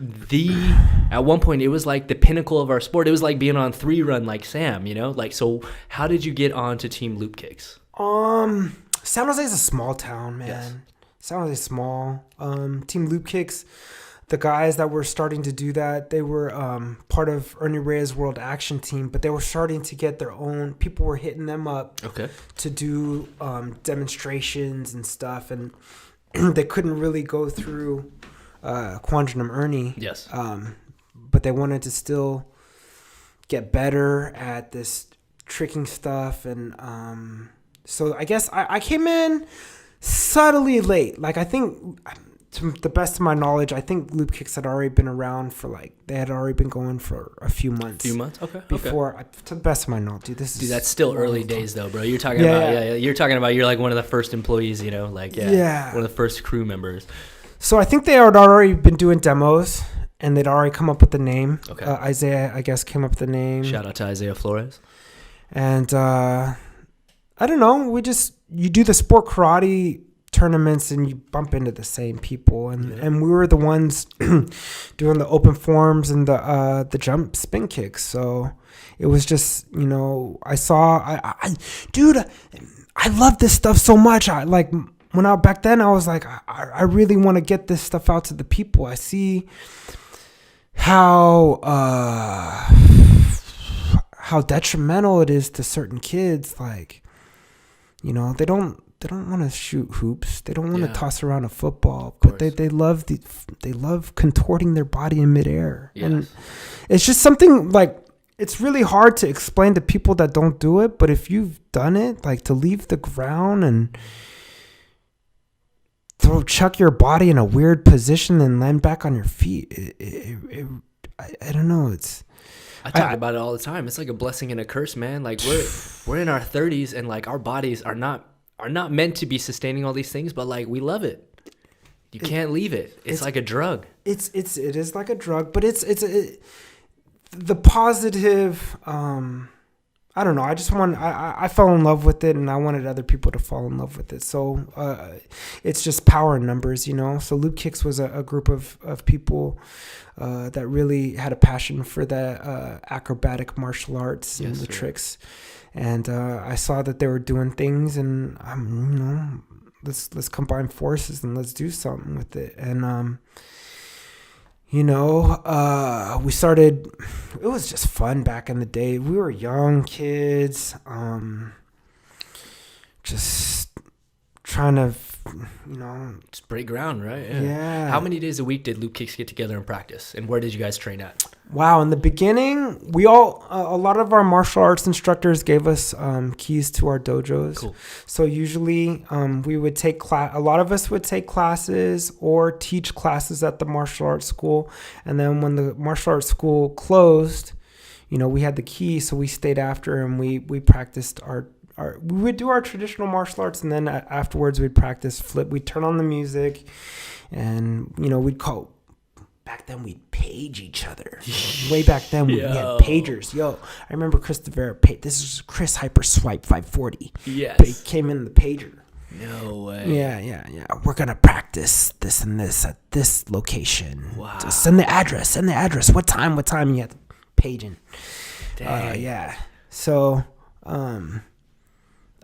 at one point, it was like the pinnacle of our sport. It was like being on 3-run like Sam, Like, so how did you get on to Team Loop Kicks? San Jose is a small town, man. Yes. San Jose is small. Team Loopkicks, the guys that were starting to do that, they were part of Ernie Reyes' World Action Team, but they were starting to get their own. People were hitting them up to do demonstrations and stuff, and they couldn't really go through Quantum Ernie. Yes. But they wanted to still get better at this tricking stuff, and so I guess I came in subtly late. Like, I think, to the best of my knowledge, I think Loopkicks had already been around for they had already been going for a few months. Okay. Before, to the best of my knowledge, dude, that's still early days though, bro. You're talking about you're talking about you're like one of the first employees, one of the first crew members. So I think they had already been doing demos, and they'd already come up with the name. Okay. Isaiah, I guess, came up with the name. Shout out to Isaiah Flores. And I don't know, you do the sport karate tournaments and you bump into the same people, and we were the ones doing the open forms and the jump spin kicks. So it was just, dude, I love this stuff so much. Back then I was like, I really want to get this stuff out to the people. I see how detrimental it is to certain kids. They don't want to shoot hoops. They don't want to toss around a football, but they love contorting their body in midair. Yes. And it's just something it's really hard to explain to people that don't do it. But if you've done it, to leave the ground and chuck your body in a weird position and land back on your feet, I don't know. I talk about it all the time. It's like a blessing and a curse, man. We're in our 30s, and our bodies are not meant to be sustaining all these things, but we love it. You can't leave it. It's like a drug. It is like a drug, but the positive. I don't know. I fell in love with it, and I wanted other people to fall in love with it. So it's just power in numbers, you know. So Loopkicks was a group of people that really had a passion for the acrobatic martial arts and the tricks. And I saw that they were doing things, and you know, let's combine forces and let's do something with it. And you know, we started, it was just fun back in the day. We were young kids, just trying to, you know. Just break ground, right? Yeah. How many days a week did Loopkicks get together and practice? And where did you guys train at? Wow. In the beginning, we all, a lot of our martial arts instructors gave us keys to our dojos. Cool. So usually we would take a lot of us would take classes or teach classes at the martial arts school. And then when the martial arts school closed, you know, we had the key. So we stayed after and we practiced we would do our traditional martial arts, and then afterwards we'd practice flip. We'd turn on the music, and, you know, back then we'd page each other. Way back then we had pagers. Yo, I remember Chris DeVera. This is Chris Hyperswipe 540. Yes. But he came in the pager. No way. Yeah. We're going to practice this and this at this location. Wow. Just send the address. What time? You have to page in. Dang. Yeah. So,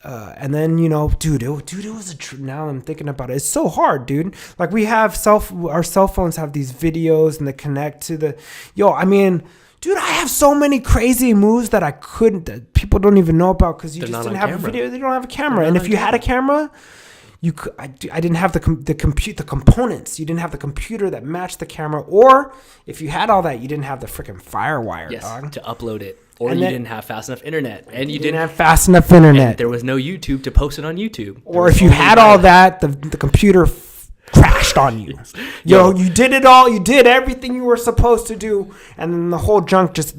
and then, you know, dude, it was now I'm thinking about it. It's so hard, dude. Like, we have our cell phones have these videos and they connect to I mean, dude, I have so many crazy moves that people don't even know about because you just didn't have a video. They don't have a camera. And if you had a camera, I didn't have the components. You didn't have the computer that matched the camera. Or if you had all that, you didn't have the freaking FireWire, dog. To upload it. Or you didn't have fast enough internet. And you didn't have fast enough internet. There was no YouTube to post it on YouTube. Or if you had all that, the computer crashed on you. Yo, you did it all. You did everything you were supposed to do. And then the whole junk just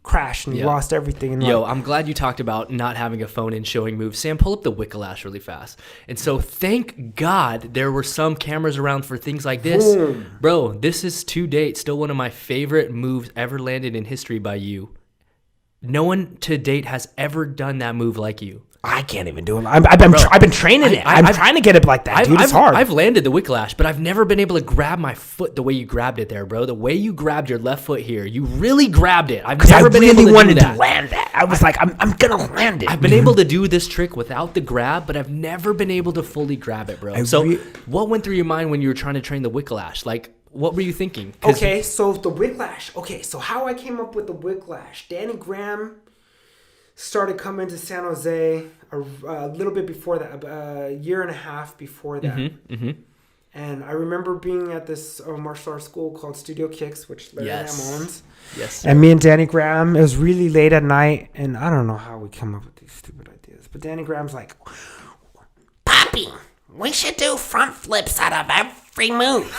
crashed and you lost everything. And I'm glad you talked about not having a phone and showing moves. Sam, pull up the Wikkelash really fast. And so thank God there were some cameras around for things like this. Boom. Bro, this is to date still one of my favorite moves ever landed in history by you. No one to date has ever done that move like you. I can't even do it. I've been training it. I'm trying to get it like that, dude. It's hard. I've landed the Wikkelash, but I've never been able to grab my foot the way you grabbed it there, bro. The way you grabbed your left foot here, you really grabbed it. I've never been able to do that. To land that. I was like, I'm gonna land it. I've been able to do this trick without the grab, but I've never been able to fully grab it, bro. What went through your mind when you were trying to train the Wikkelash? Like, what were you thinking? Okay, so the Wikkelash. Okay, so how I came up with the Wikkelash. Danny Graham started coming to San Jose a little bit before that, a year and a half before that. Mm-hmm. And I remember being at this martial arts school called Studio Kicks, which Larry Graham owns. Yes, sir. And me and Danny Graham, it was really late at night, and I don't know how we come up with these stupid ideas, but Danny Graham's like, Poppy, we should do front flips out of every move.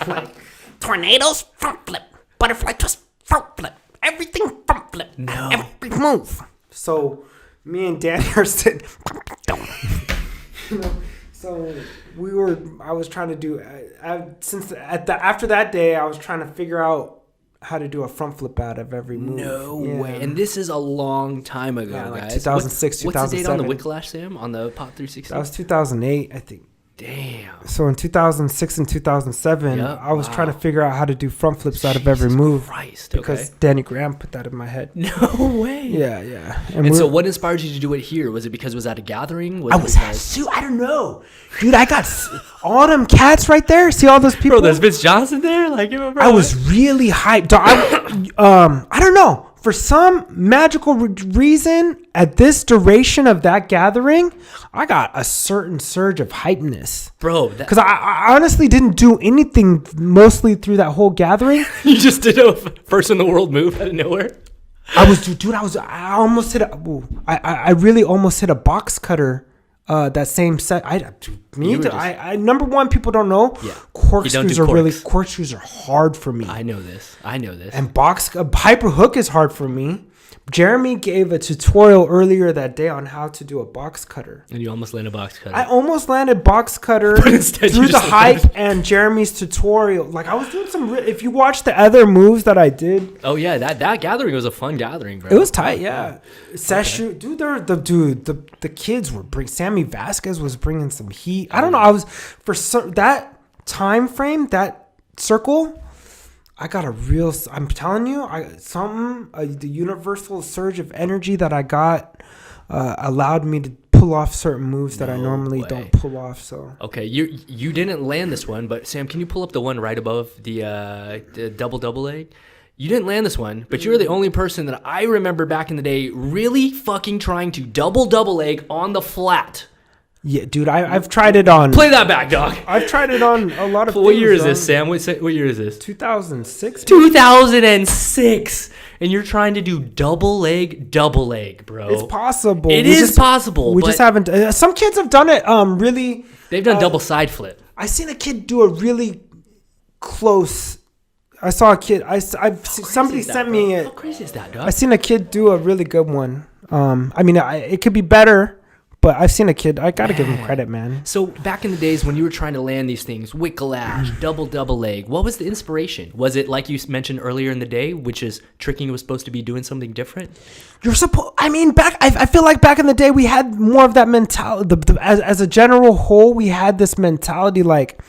Like, tornadoes, front flip. Butterfly twist, front flip. Everything front flip. No. Every move. So me and Danny are sitting. So I was trying to do. After that day, I was trying to figure out how to do a front flip out of every move. No way. And this is a long time ago, like guys. 2006, 2007. What's the date on the Wikkelash, Sam? On the Pop 360? That was 2008, I think. Damn. So in 2006 and 2007, I was trying to figure out how to do front flips out of every move. Christ, because Danny Graham put that in my head. No way. Yeah. And so what inspired you to do it here? Was it because it was at a gathering? I don't know. Dude, I got all them cats right there. See all those people? Bro, there's Vince Johnson there? Like, bro, I was really hyped. I don't know. For some magical reason, at this duration of that gathering, I got a certain surge of hypeness. Bro. Because I honestly didn't do anything mostly through that whole gathering. You just did a first in the world move out of nowhere? I almost hit I really almost hit a box cutter. That same set. Number one, people don't know. Yeah. Corkscrews are hard for me. I know this. And hyper hook is hard for me. Jeremy gave a tutorial earlier that day on how to do a box cutter. And you almost landed a box cutter. I almost landed box cutter But instead you through the just hype landed- and Jeremy's tutorial. Like I was doing some. If you watch the other moves that I did, Oh yeah, that gathering was a fun gathering, bro. it was tight. Yeah, Seshu, dude, the kids were Sammy Vasquez was bringing some heat. I don't know. I was that time frame, that circle. I got I'm telling you, the universal surge of energy that I got allowed me to pull off certain moves that I normally don't pull off. So Okay, you didn't land this one, but Sam, can you pull up the one right above the double leg? You didn't land this one, but you're the only person that I remember back in the day really fucking trying to double leg on the flat. yeah, dude, I've tried it on. Play that back, dog. I've tried it on a lot of. What year is dog. this, Sam? What year is this? 2006. 2006, and you're trying to do double leg, bro. It's possible. It is possible. We but just haven't. Some kids have done it. Really. They've done double side flip. I seen a kid do a really close. I saw a kid. Somebody sent me it. How crazy is that, dog? I seen a kid do a really good one. I mean, it could be better, but I've seen a kid. I gotta give him credit, man. So back in the days when you were trying to land these things, Wikkelash, double leg, what was the inspiration? Was it like you mentioned earlier in the day, which is tricking was supposed to be doing something different? You're supposed. I mean, I feel like back in the day we had more of that mentality. As a general whole, we had this mentality like.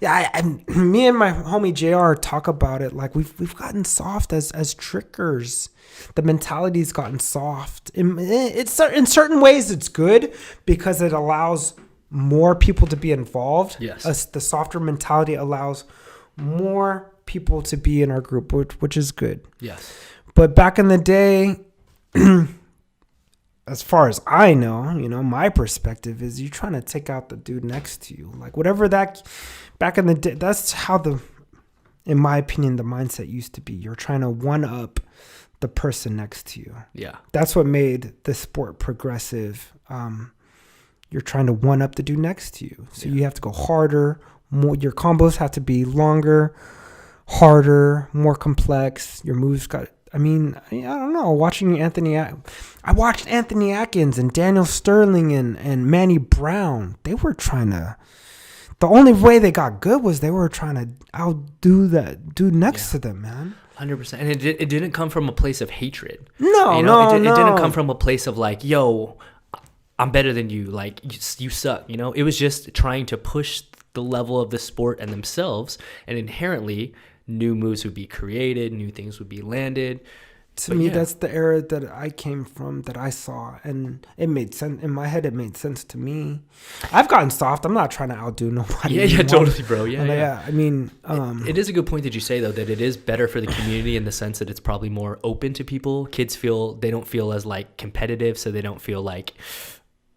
Yeah, me and my homie JR talk about it. Like we've gotten soft as trickers. The mentality's gotten soft. It's in certain ways it's good because it allows more people to be involved. Yes. The softer mentality allows more people to be in our group, which is good. Yes. But back in the day, as far as I know, my perspective is you're trying to take out the dude next to you. Like whatever that, back in the day, that's how in my opinion, the mindset used to be. You're trying to one up the person next to you. Yeah. That's what made the sport progressive. You're trying to one up the dude next to you. So you have to go harder. More, your combos have to be longer, harder, more complex. Your moves I don't know. I watched Anthony Atkins and Daniel Sterling and Manny Brown. They were trying to. The only way they got good was they were trying to outdo that dude next to them, man. 100%. And it didn't come from a place of hatred. No. It didn't come from a place of like, yo, I'm better than you. Like, you suck. It was just trying to push the level of the sport and themselves. And inherently, new moves would be created. New things would be landed. To me, that's the era that I came from, that I saw, and it made sense in my head. It made sense to me. I've gotten soft. I'm not trying to outdo nobody. Yeah, totally, bro. Yeah. I mean, it is a good point that you say though that it is better for the community in the sense that it's probably more open to people. Kids they don't feel as like competitive, so they don't feel like,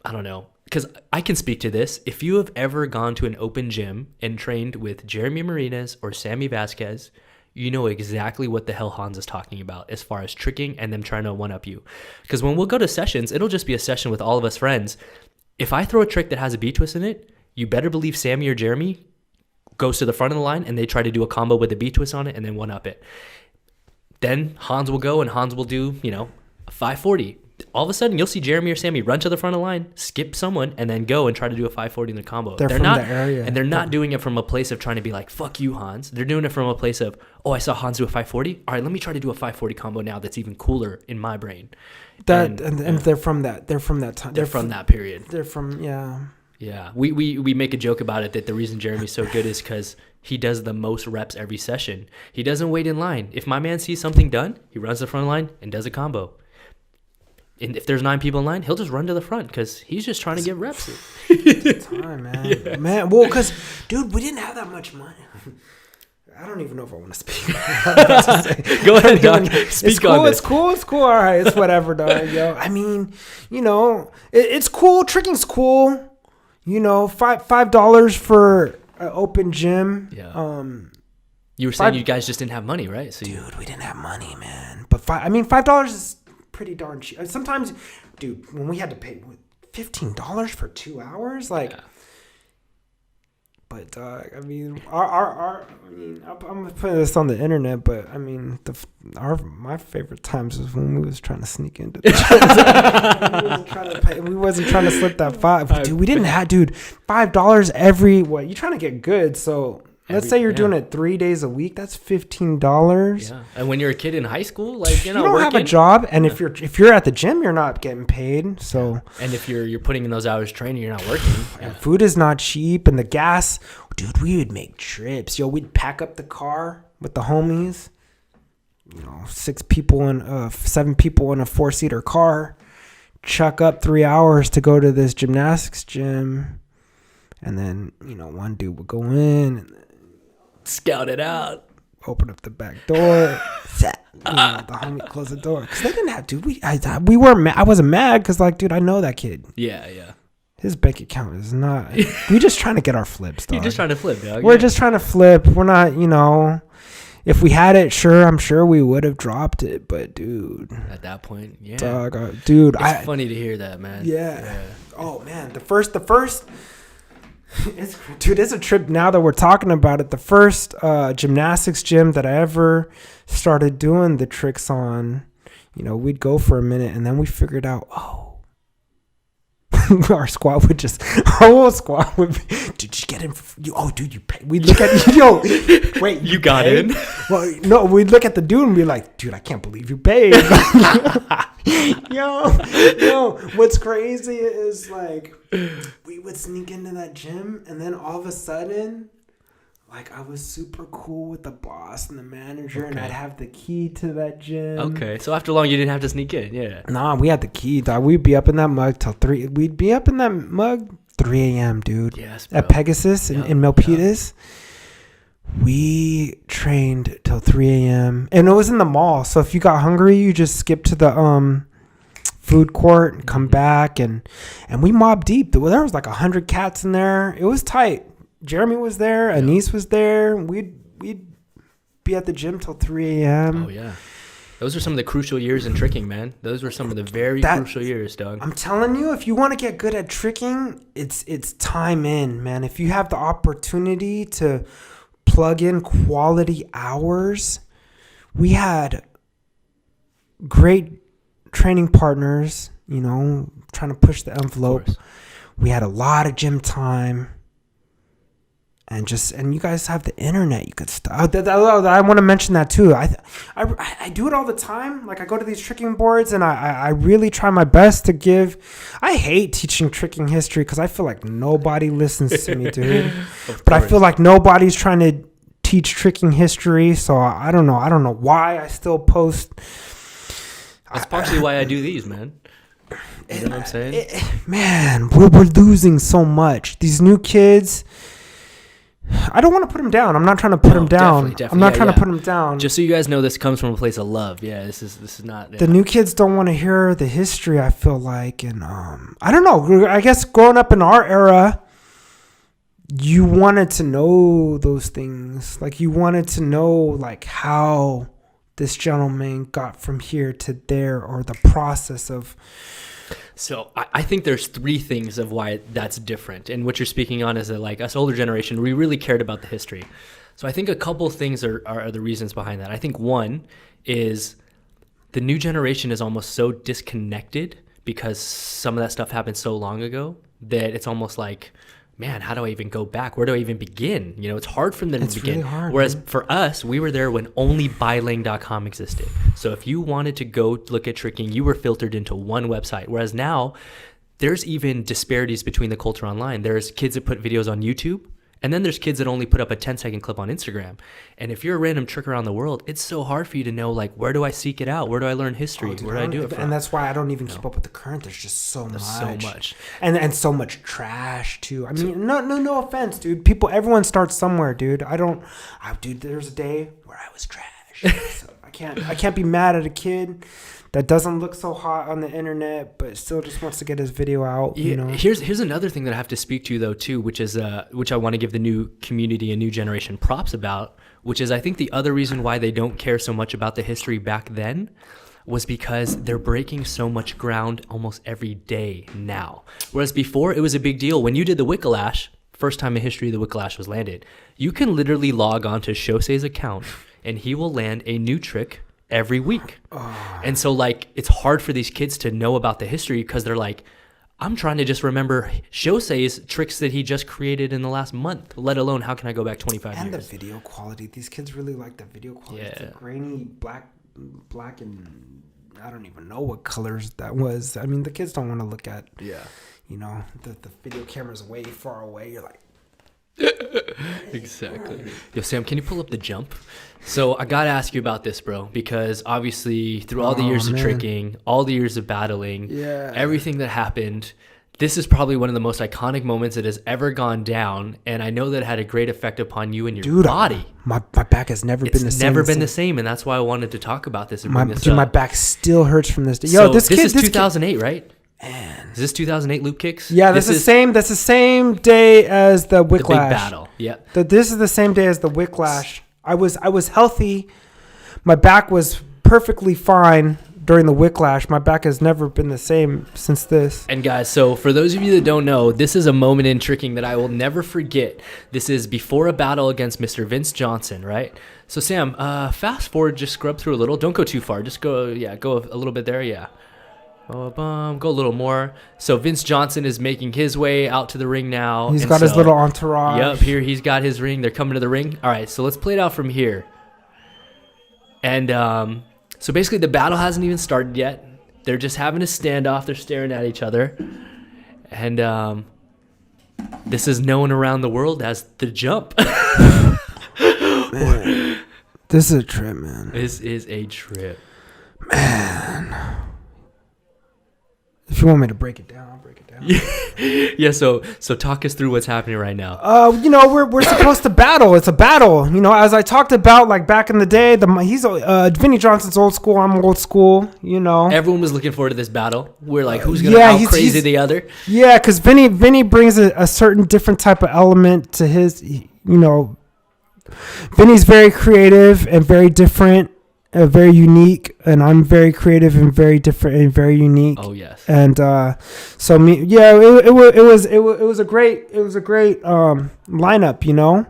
I don't know. Because I can speak to this. If you have ever gone to an open gym and trained with Jeremy Marinas or Sammy Vasquez, you know exactly what the hell Hans is talking about as far as tricking and them trying to one-up you. Because when we'll go to sessions, it'll just be a session with all of us friends. If I throw a trick that has a B-twist in it, you better believe Sammy or Jeremy goes to the front of the line and they try to do a combo with a B-twist on it and then one-up it. Then Hans will go and Hans will do, a 540. All of a sudden, you'll see Jeremy or Sammy run to the front of the line, skip someone, and then go and try to do a 540 in the combo. They're from not, the area. and they're not doing it from a place of trying to be like, fuck you, Hans. They're doing it from a place of, oh, I saw Hans do a 540. All right, let me try to do a 540 combo now that's even cooler in my brain. And they're from that. They're from that time. They're from that period. They're from, yeah. Yeah, we make a joke about it that the reason Jeremy's so good is because he does the most reps every session. He doesn't wait in line. If my man sees something done, he runs to the front of the line and does a combo. And if there's 9 people in line, he'll just run to the front because he's just trying to get reps. Time, man. Yes. Man, well, because, dude, we didn't have that much money. I don't even know if I want to speak. Go ahead, dog. Speak on this. It's cool. All right, it's whatever, dog. Yo, I mean, it's cool. Tricking's cool. $5 for an open gym. Yeah. You were saying you guys just didn't have money, right? So we didn't have money, man. But $5 is pretty darn cheap. Sometimes, dude, when we had to pay $15 for 2 hours, like But I mean, I'm putting this on the internet, but I mean, my favorite times was when we was trying to sneak into that. we wasn't trying to slip that $5. Dude, we didn't have, $5 every, what, you trying to get good, so let's say you're doing it 3 days a week, that's $15. Yeah. And when you're a kid in high school, like, you don't have a job, and if you're at the gym, you're not getting paid. So and if you're putting in those hours training, you're not working. And food is not cheap, and the gas, dude, we would make trips. We'd pack up the car with the homies. 7 people in a 4-seater car, chuck up 3 hours to go to this gymnastics gym, and then one dude would go in and scout it out, open up the back door. The homie close the door because they didn't have. Dude, we were mad. I wasn't mad because I know that kid. Yeah. His bank account is not. We just trying to get our flips, dog. You're just trying to flip, dog. We're just trying to flip. We're not, if we had it, I'm sure we would have dropped it. But dude, at that point, yeah, dog, dude, it's funny to hear that, man. Yeah. Oh man, the first. It's a trip now that we're talking about it. The first gymnastics gym that I ever started doing the tricks on, we'd go for a minute and then we figured out, our whole squad would be, dude, you get in. Dude, you pay. We'd look at, wait, you got in? Well, no, we'd look at the dude and be like, dude, I can't believe you paid. Yo, what's crazy is we would sneak into that gym and then all of a sudden, I was super cool with the boss and the manager, and I'd have the key to that gym. Okay, so after long, you didn't have to sneak in, yeah. Nah, we had the key, dog. We'd be up in that mug till 3. We'd be up in that mug 3 a.m., dude. Yes, bro. At Pegasus in Milpitas. We trained till 3 a.m. And it was in the mall, so if you got hungry, you just skip to the food court and come back, and we mobbed deep. There was 100 cats in there. It was tight. Jeremy was there. Anise was there. We'd be at the gym till 3 a.m. Oh, yeah. Those are some of the crucial years in tricking, man. Those were some of the very crucial years, dog. I'm telling you, if you want to get good at tricking, it's time in, man. If you have the opportunity to plug in quality hours, we had great training partners, trying to push the envelope. We had a lot of gym time. And you guys have the internet. You could start. I want to mention that too. I do it all the time. I go to these tricking boards and I really try my best to give. I hate teaching tricking history because I feel like nobody listens to me, dude. But I feel like nobody's trying to teach tricking history. So I don't know. I don't know why I still post. That's partially why I do these, man. You know what I'm saying? Man, we're losing so much. These new kids. I don't want to put him down. I'm not trying to put him down. Definitely. I'm not trying to put him down. Just so you guys know, this comes from a place of love. Yeah, this is not. Yeah. The new kids don't want to hear the history, I feel like. And I don't know. I guess growing up in our era, you wanted to know those things. You wanted to know, how this gentleman got from here to there, or the process of... So I think there's 3 things of why that's different. And what you're speaking on is that us older generation, we really cared about the history. So I think a couple things are the reasons behind that. I think one is the new generation is almost so disconnected because some of that stuff happened so long ago that it's almost like, man, how do I even go back? Where do I even begin? It's hard for them to begin. Really hard, Whereas man. For us, we were there when only bylang.com existed. So if you wanted to go look at tricking, you were filtered into one website. Whereas now, there's even disparities between the culture online. There's kids that put videos on YouTube, and then there's kids that only put up a 10-second clip on Instagram. And if you're a random trick around the world, it's so hard for you to know, where do I seek it out? Where do I learn history? Dude, where do I do it from? And that's why I don't even keep up with the current. There's just so much. And so much trash, too. I mean, no offense, dude. Everyone starts somewhere, dude. Dude, there's a day where I was trash. So I can't be mad at a kid that doesn't look so hot on the internet, but still just wants to get his video out. Yeah, here's another thing that I have to speak to though too, which is which I want to give the new community and new generation props about, which is I think the other reason why they don't care so much about the history back then was because they're breaking so much ground almost every day now. Whereas before it was a big deal when you did the Wikkelash. first time in history the Wikkelash was landed. You can literally log on to Shosei's account and he will land a new trick every week. And so like it's hard for these kids to know about the history because they're like, I'm trying to just remember Shosei's tricks that he just created in the last month, let alone how can I go back 25 years. And the video quality. These kids really like the video quality. Yeah. It's a grainy black and I don't even know what colors that was. I mean, the kids don't want to look at, you know, the video camera's way far away. You're like, exactly. Yo, Sam, can you pull up the jump? So I gotta ask you about this, bro, because obviously through all the years of tricking, all the years of battling, everything that happened, this is probably one of the most iconic moments that has ever gone down, and I know that it had a great effect upon you and your body. My back has never been the same. It's never been the same, and that's why I wanted to talk about this and bring this up. up. My back still hurts from this day. Yo, so this is 2008, right? Man. Is this 2008 Loopkicks? Yeah, that's the same day as the Wikkelash. The big battle. Yeah. This is the same day as the Wikkelash. I was healthy. My back was perfectly fine during the Wikkelash. My back has never been the same since this. And guys, so for those of you that don't know, this is a moment in tricking that I will never forget. This is before a battle against Mr. Vince Johnson, right? So Sam, fast forward, just scrub through a little. Don't go too far. Just go a little bit there. Yeah. Go a little more. So Vince Johnson is making his way out to the ring now. He's got his little entourage. Yep, here he's got his ring. They're coming to the ring. All right, so let's play it out from here. And so basically the battle hasn't even started yet. They're just having a standoff. They're staring at each other. And this is known around the world as the jump. Man, this is a trip, man. This is a trip. Man. If you want me to break it down, I'll break it down. Yeah, so talk us through what's happening right now. You know, we're supposed to battle. It's a battle. You know, as I talked about, like back in the day, Vinny Johnson's old school. I'm old school. You know, everyone was looking forward to this battle. We're like, who's gonna out crazy the other? Yeah, because Vinny brings a certain different type of element to his. You know, Vinny's very creative and very different. Very unique, and I'm very creative and very different and very unique. Oh yes. And so it was a great lineup, you know.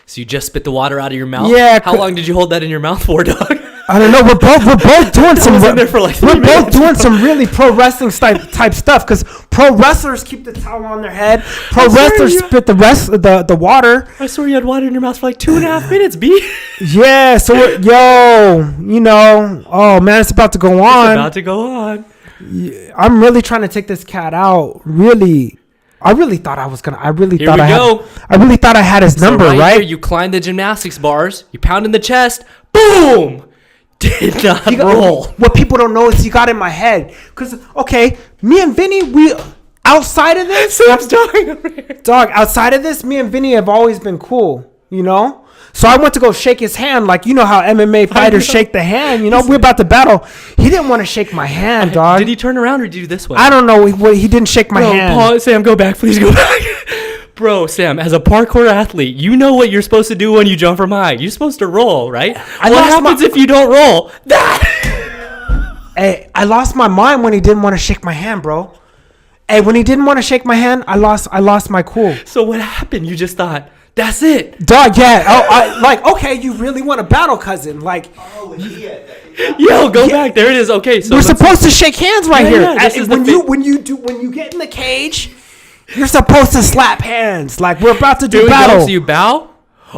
So you just spit the water out of your mouth? Yeah. How long did you hold that in your mouth for, dog? I don't know. We're both doing some. In there for like 3 minutes. We're both doing some really pro wrestling type stuff because pro wrestlers keep the towel on their head. Pro wrestlers spit the water. I swear you had water in your mouth for like 2.5 minutes, B. Yeah. So you know, oh man, it's about to go on. It's about to go on. I'm really trying to take this cat out. Really. I really thought I was gonna. I really thought I had his number, right? Here, you climb the gymnastics bars. You pound in the chest. Boom. Did not roll. What people don't know is he got in my head. Cause okay, me and Vinny, we outside of this, Sam's dying over here. Dog. Outside of this, me and Vinny have always been cool. You know. So I went to go shake his hand, like you know how MMA fighters shake the hand. You know, we're about to battle. He didn't want to shake my hand, dog. Did he turn around or did he do this way? I don't know. He didn't shake my hand. Paul, Sam, go back, please go back. Bro, Sam, as a parkour athlete, you know what you're supposed to do when you jump from high. You're supposed to roll, right? What happens if you don't roll? Hey, I lost my mind when he didn't want to shake my hand, bro. Hey, when he didn't want to shake my hand, I lost my cool. So what happened? You just thought, that's it. Dog, yeah. Oh, okay, you really want to battle, cousin. Like, yo, go back. There it is. Okay, so we're supposed to shake hands right here. Yeah, this is when you get in the cage, you're supposed to slap hands. Like we're about to do battle. So you bow?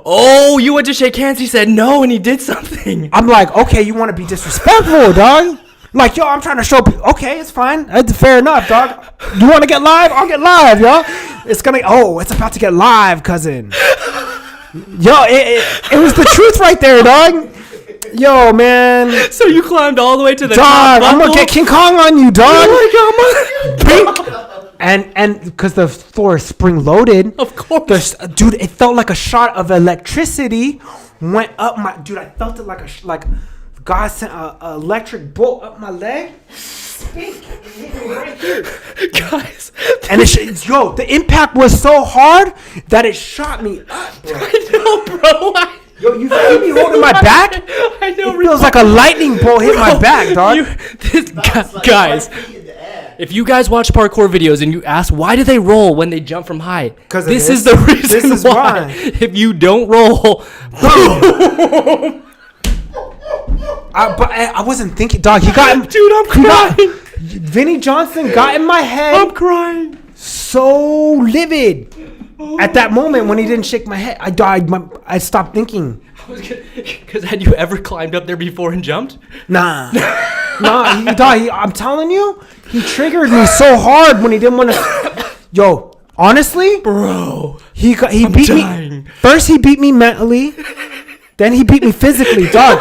Oh, you went to shake hands. He said no, and he did something. I'm like, okay, you want to be disrespectful, dog? Like, yo, I'm trying to show people. Okay, it's fine. That's fair enough, dog. You want to get live? I'll get live, yo. It's about to get live, cousin. Yo, it was the truth right there, dog. Yo, man. So you climbed all the way to the top. Dog, I'm going to get King Kong on you, dog. Oh, my God. And because the floor is spring loaded. Of course. Dude, it felt like a shot of electricity went up my... Dude, I felt it like God sent an electric bolt up my leg. Right here. Guys. And the impact was so hard that it shot me up, bro. I know, bro. Yo, you feel me holding my back? I know. It feels like a lightning bolt hit my back, dog. Guys. If you guys watch parkour videos and you ask why do they roll when they jump from high, this is the reason This is why. If you don't roll, But I wasn't thinking, dog. He got him, dude, I'm crying. Vinny Johnson got in my head. I'm crying. So livid at that moment when he didn't shake my head. I died. I stopped thinking. Because had you ever climbed up there before and jumped? Nah. He died. I'm telling you, he triggered me so hard when he didn't want to. Yo, honestly, Bro, he beat dying. me. First, he beat me mentally. Then he beat me physically, dog.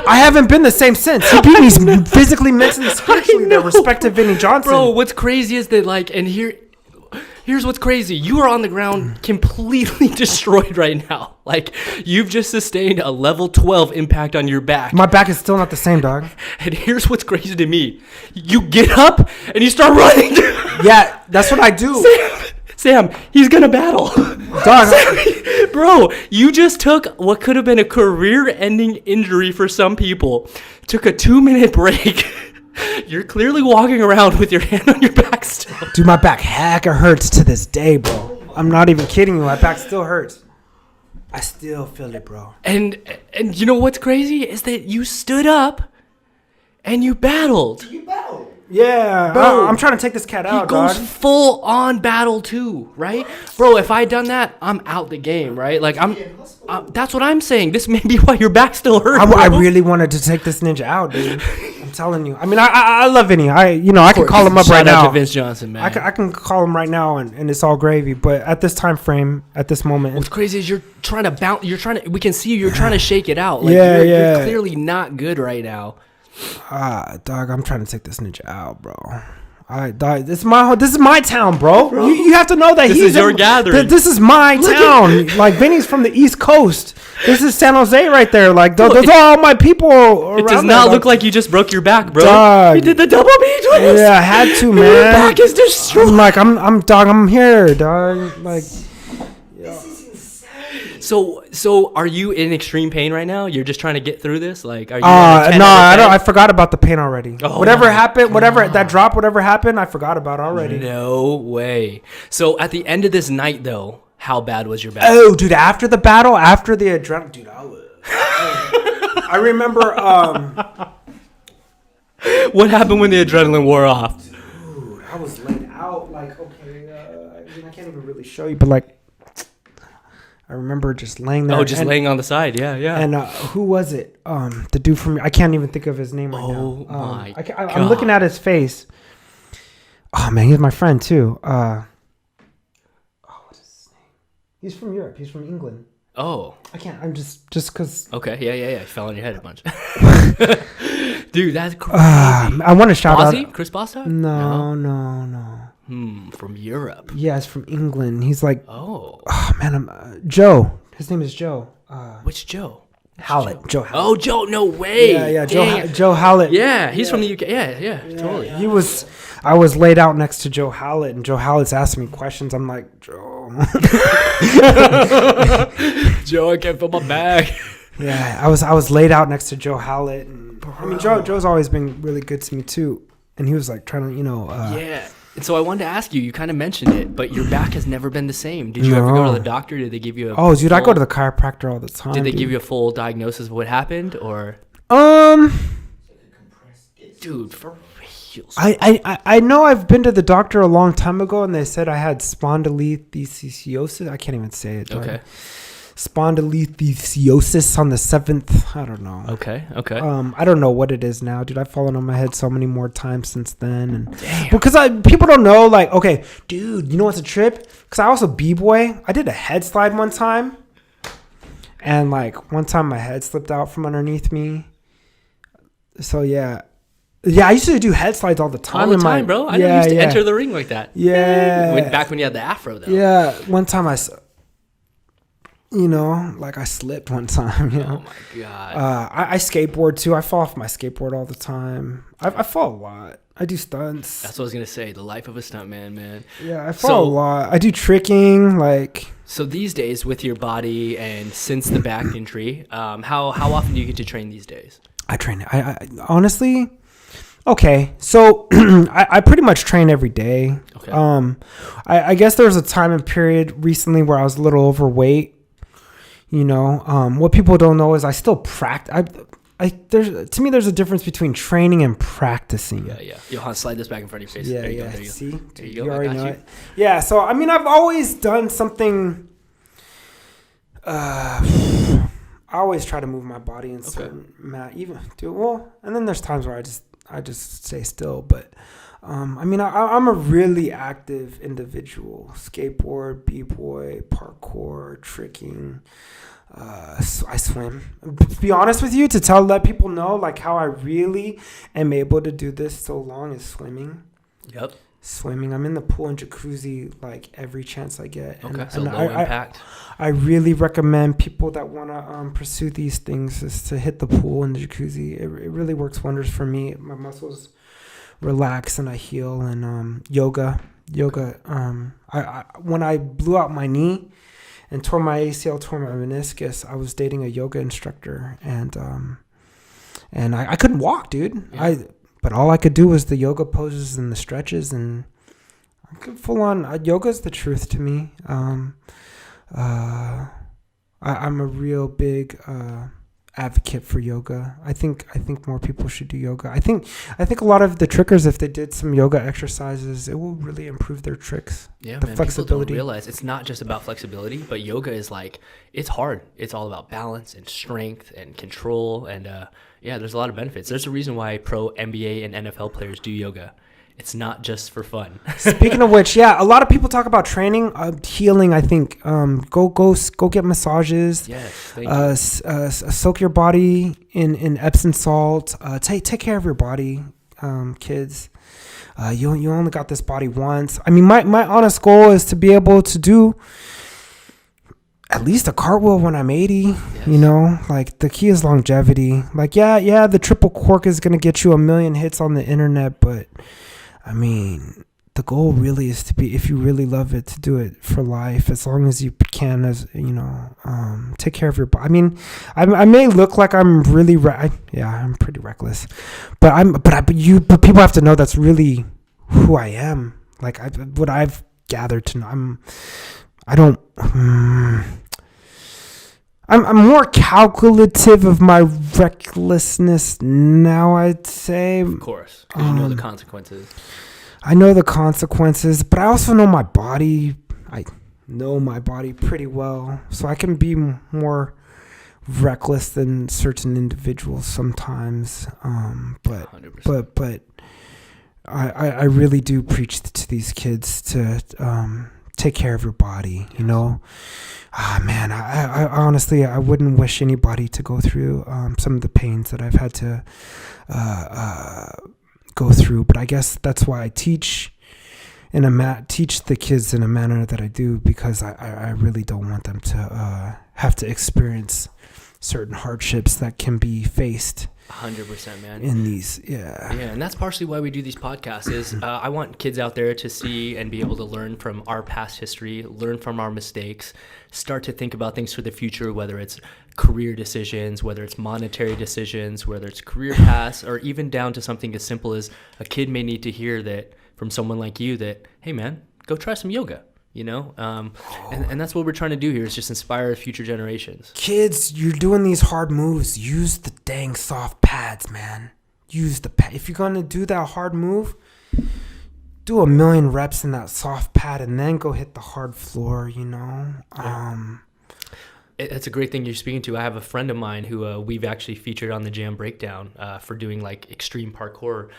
I haven't been the same since. He beat me physically, mentally, spiritually. The respect to Vinny Johnson. Bro, what's crazy is that, like, and here's what's crazy. You are on the ground completely destroyed right now. Like, you've just sustained a level 12 impact on your back. My back is still not the same, dog. And here's what's crazy to me. You get up and you start running. Yeah, that's what I do. Sam, he's going to battle. Dog. Bro, you just took what could have been a career-ending injury for some people. Took a 2-minute break. You're clearly walking around with your hand on your back still. Dude, my back hecka hurts to this day, bro. I'm not even kidding you. My back still hurts. I still feel it, bro. And you know what's crazy is that you stood up and you battled. Yeah, Bro, I'm trying to take this cat He out, goes dog. full on battle too, right? Bro, if I done that, I'm out the game, right? Like that's what I'm saying. This may be why your back still hurts. I really wanted to take this ninja out, dude. I'm telling you. I mean, I love Vinny. I can call him up right Shout out now. to Vince Johnson, man. I can call him right now, and it's all gravy. But at this time frame, at this moment, What's crazy is you're trying to bounce. We can see you're trying to shake it out. Like, Yeah, you're clearly not good right now. dog, I'm trying to take this ninja out, bro. Dog, this is my town, bro. You have to know that This is your gathering. This is my town. Like, Vinny's from the East Coast. This is San Jose right there. Like, those are all my people. It does not look like you just broke your back, bro. Dog. You did the double B twist. Yeah, I had to, man. Your back is destroyed. I'm here, dog. Like, So are you in extreme pain right now? You're just trying to get through this? Like, are you? no, I don't. I forgot about the pain already. Oh whatever my happened, God. whatever happened, I forgot about already. No way. So at the end of this night, though, how bad was your back? Oh, dude! After the battle, after the adrenaline, dude, I remember. What happened when the adrenaline wore off? Dude, I was laid out. Like, okay, I can't even really show you, but like, I remember just laying there. Oh, just laying on the side. Yeah. And who was it? The dude from, I can't even think of his name right Oh, now. my I'm looking at his face. Oh man, he's my friend too. What is his name? He's from Europe. He's from England. Oh. I can't. I'm just because. Okay. Yeah. It fell on your head a bunch. Dude, that's crazy. I want to shout Bozzy? out. Chris Bostock? No. From Europe. Yeah, it's from England. He's like, Oh. man, I'm Joe. His name is Joe. Which Joe? Hallett. Joe Hallett. Oh, Joe, no way. Yeah, Dang. Joe Hallett. Yeah, he's from the UK. Yeah, totally. I was laid out next to Joe Hallett, and Joe Hallett's asking me questions. I'm like, Joe. Joe, I can't feel my back. Yeah, I was laid out next to Joe Hallett, and I mean, Joe's always been really good to me too, and he was like trying to, Yeah. And so I wanted to ask you, you kind of mentioned it, but your back has never been the same. Did you ever go to the doctor? Did they give you Oh, dude, I go to the chiropractor all the time. Did they give you a full diagnosis of what happened, or? Dude, for real. I know I've been to the doctor a long time ago, and they said I had spondylolisthesiosis. I can't even say it. Okay. Spondylolisthesiosis on the 7th. I don't know. Okay. I don't know what it is now, dude. I've fallen on my head so many more times since then, and Damn. because people don't know, like, okay, dude, you know what's a trip? Because I also b-boy. I did a head slide one time, and like one time my head slipped out from underneath me. So yeah, I used to do head slides all the time. All the time, bro. I used to enter the ring like that. Yeah. Back when you had the afro, though. Yeah. One time I slipped one time. Oh my god. I skateboard too. I fall off my skateboard all the time. I fall a lot. I do stunts. That's what I was gonna say. The life of a stuntman, man. Yeah, I fall a lot. I do tricking, like. So these days, with your body and since the back injury, how often do you get to train these days? I train. I honestly, Okay, so I pretty much train every day. Okay. I guess there was a time and period recently where I was a little overweight. You know, what people don't know is I still practice. To me, there's a difference between training and practicing. Yeah. Johan, slide this back in front of your face. Yeah, There you yeah. go. There you See, go. There you you go. I already got know you. it. Yeah, so I mean, I've always done something. I always try to move my body in certain and then there's times where I just stay still. But I mean, I'm a really active individual: skateboard, b-boy, parkour, tricking. I swim. To be honest with you, let people know like how I really am able to do this so long is swimming. Yep. Swimming. I'm in the pool and jacuzzi like every chance I get. Okay, so low impact. I really recommend people that want to pursue these things is to hit the pool and the jacuzzi. It really works wonders for me. My muscles relax and I heal. And yoga. I when I blew out my knee and tore my ACL, tore my meniscus, I was dating a yoga instructor, and I couldn't walk, dude. Yeah. But all I could do was the yoga poses and the stretches, and I could full on. Yoga's the truth to me. I'm a real big advocate for yoga. I think more people should do yoga. I think a lot of the trickers, if they did some yoga exercises, it will really improve their tricks. Yeah, the man, flexibility. people don't realize it's not just about flexibility, but yoga is like, it's hard. It's all about balance and strength and control. And yeah, there's a lot of benefits. There's a reason why pro NBA and NFL players do yoga. It's not just for fun. Speaking of which, yeah, a lot of people talk about training, healing. I think go get massages. Yes, thank you. Soak your body in Epsom salt. Take care of your body, kids. You only got this body once. I mean, my honest goal is to be able to do at least a cartwheel when I'm 80. Yes. You know, like the key is longevity. Like yeah, the triple cork is gonna get you 1 million hits on the internet, but I mean, the goal really is to be, if you really love it, to do it for life, as long as you can, as you know, take care of your body. I mean, I may look like I'm really, I'm pretty reckless, but people have to know that's really who I am. Like what I've gathered to know, I'm more calculative of my recklessness now, I'd say. Of course, because you know the consequences. I know the consequences, but I also know my body. I know my body pretty well, so I can be more reckless than certain individuals sometimes. But 100%. I really do preach to these kids to take care of your body. You know. Man, I honestly, I wouldn't wish anybody to go through some of the pains that I've had to go through. But I guess that's why I teach the kids in a manner that I do, because I really don't want them to have to experience certain hardships that can be faced. 100%, man. In these, yeah, and that's partially why we do these podcasts. Is I want kids out there to see and be able to learn from our past history, learn from our mistakes, start to think about things for the future, whether it's career decisions, whether it's monetary decisions, whether it's career paths, or even down to something as simple as a kid may need to hear that from someone like you that, hey man, go try some yoga. You know, and that's what we're trying to do here, is just inspire future generations. Kids, you're doing these hard moves. Use the dang soft pads, man. Use the pad. If you're going to do that hard move, do 1 million reps in that soft pad and then go hit the hard floor, you know? It's a great thing you're speaking to. I have a friend of mine who we've actually featured on the Jam Breakdown for doing like extreme parkour.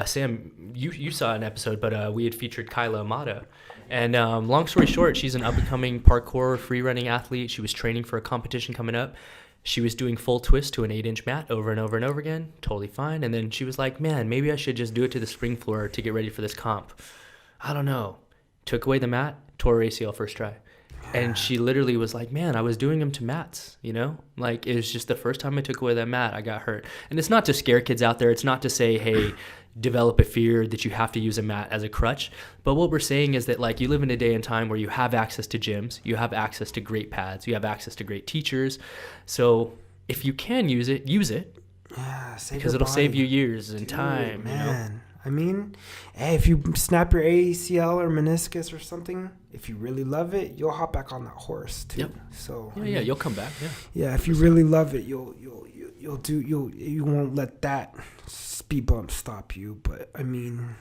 Sam, you saw an episode, but we had featured Kyla Amata. And long story short, she's an up-and-coming parkour free-running athlete. She was training for a competition coming up. She was doing full twist to an 8-inch mat over and over and over again. Totally fine. And then she was like, man, maybe I should just do it to the spring floor to get ready for this comp. I don't know. Took away the mat, tore her ACL first try. And she literally was like, man, I was doing them to mats, you know? Like, it was just the first time I took away that mat, I got hurt. And it's not to scare kids out there. It's not to say, hey, develop a fear that you have to use a mat as a crutch. But what we're saying is that, like, you live in a day and time where you have access to gyms, you have access to great pads, you have access to great teachers. So if you can use it, use it. Yeah, save because your it'll save body. you years and Dude, time. man. I mean, hey, if you snap your ACL or meniscus or something, if you really love it, you'll hop back on that horse too. Yep. So Yeah, you'll come back. Yeah. Yeah, if you really love it, you won't let that speed bump stop you. But I mean,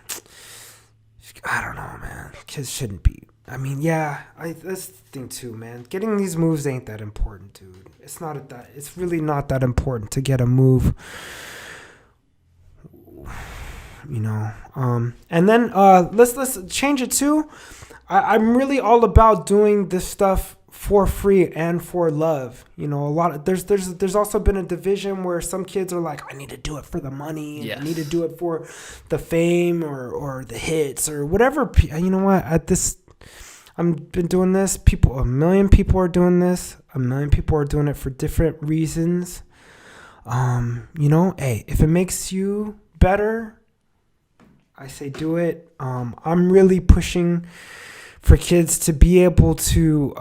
I don't know, man. Kids shouldn't be. I mean, yeah, that's the thing too, man. Getting these moves ain't that important, dude. It's really not that important to get a move. And then let's change it too. I'm really all about doing this stuff for free and for love. A lot of there's also been a division where some kids are like, I need to do it for the money, and Yes. I need to do it for the fame or the hits or whatever. You know what? I've been doing this. A million people are doing this. A million people are doing it for different reasons. Hey, if it makes you better, I say do it. I'm really pushing for kids to be able to,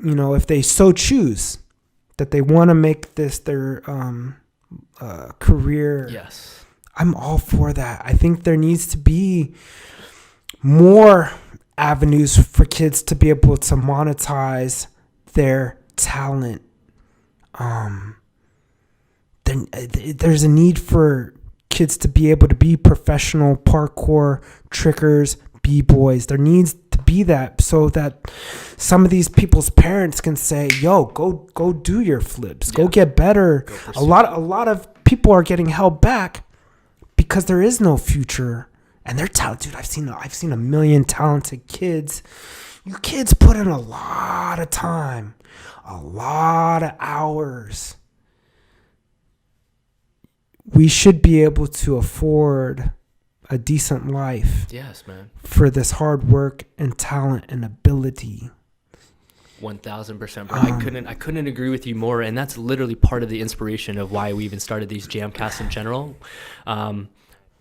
if they so choose that they want to make this their career. Yes. I'm all for that. I think there needs to be more avenues for kids to be able to monetize their talent. There's a need for kids to be able to be professional parkour trickers, b-boys. There needs to be that so that some of these people's parents can say, yo, go do your flips, go get better. A lot of people are getting held back because there is no future, and they're talented. Dude, I've seen a million talented kids. You kids put in a lot of time, a lot of hours. We should be able to afford a decent life. Yes, man. For this hard work and talent and ability. 1000%, bro. I couldn't agree with you more, and that's literally part of the inspiration of why we even started these JAMCasts in general.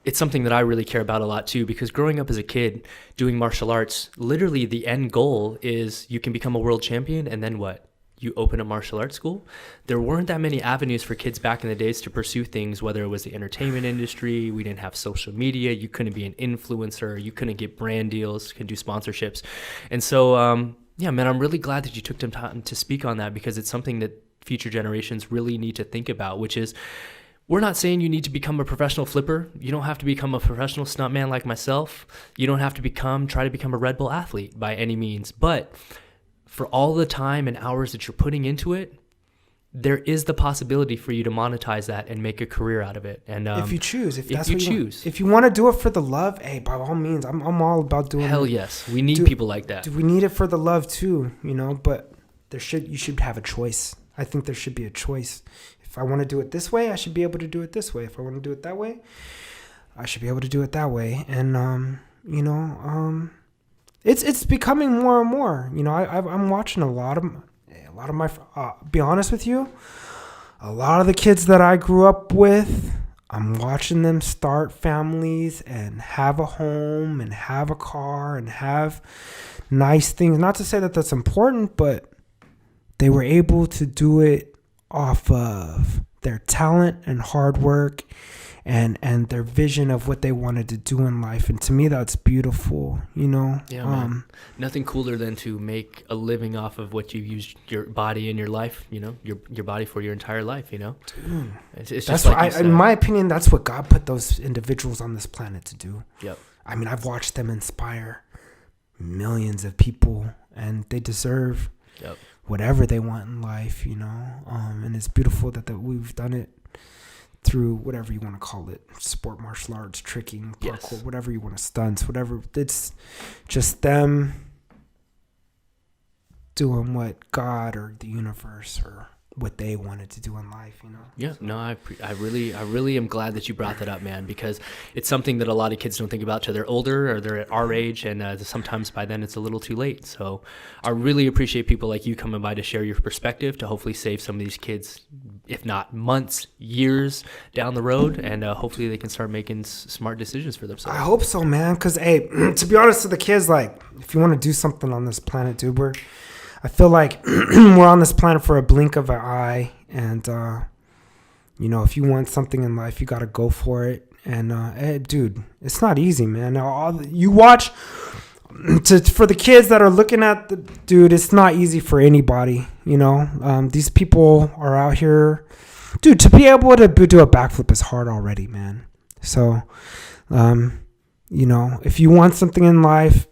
It's something that I really care about a lot too, because growing up as a kid doing martial arts, literally the end goal is you can become a world champion, and then what? You open a martial arts school. There weren't that many avenues for kids back in the days to pursue things, whether it was the entertainment industry. We didn't have social media. You couldn't be an influencer. You couldn't get brand deals, couldn't do sponsorships. And so, yeah, man, I'm really glad that you took some time to speak on that, because it's something that future generations really need to think about, which is, we're not saying you need to become a professional flipper. You don't have to become a professional stuntman like myself. You don't have to try to become a Red Bull athlete by any means. But for all the time and hours that you're putting into it, there is the possibility for you to monetize that and make a career out of it. And if you choose, if you choose, if you want to do it for the love, hey, by all means, I'm all about doing it. Hell yes, we need people like that. We need it for the love too, But you should have a choice. I think there should be a choice. If I want to do it this way, I should be able to do it this way. If I want to do it that way, I should be able to do it that way. And it's becoming more and more. I'm watching a lot of my. Be honest with you, a lot of the kids that I grew up with, I'm watching them start families and have a home and have a car and have nice things. Not to say that that's important, but they were able to do it off of their talent and hard work and their vision of what they wanted to do in life. And to me, that's beautiful, Yeah, man. Nothing cooler than to make a living off of what you used your body in your life, your body for your entire life, Dude. It's just in my opinion, that's what God put those individuals on this planet to do. Yep. I mean, I've watched them inspire millions of people, and they deserve whatever they want in life, and it's beautiful that we've done it through whatever you want to call it, sport, martial arts, tricking, parkour, whatever you want to, stunts, whatever. It's just them doing what God or the universe or what they wanted to do in life, Yeah, no, I really am glad that you brought that up, man, because it's something that a lot of kids don't think about till they're older or they're at our age, and sometimes by then it's a little too late. So I really appreciate people like you coming by to share your perspective, to hopefully save some of these kids, if not months, years down the road, and hopefully they can start making smart decisions for themselves. I hope so, man, because, hey, to be honest with the kids, like, if you want to do something on this planet, dude, I feel like we're on this planet for a blink of an eye, and if you want something in life, you got to go for it. And dude, it's not easy, man. You watch for the kids that are looking at dude, it's not easy for anybody. These people are out here, dude. To be able to do a backflip is hard already, man. So, if you want something in life,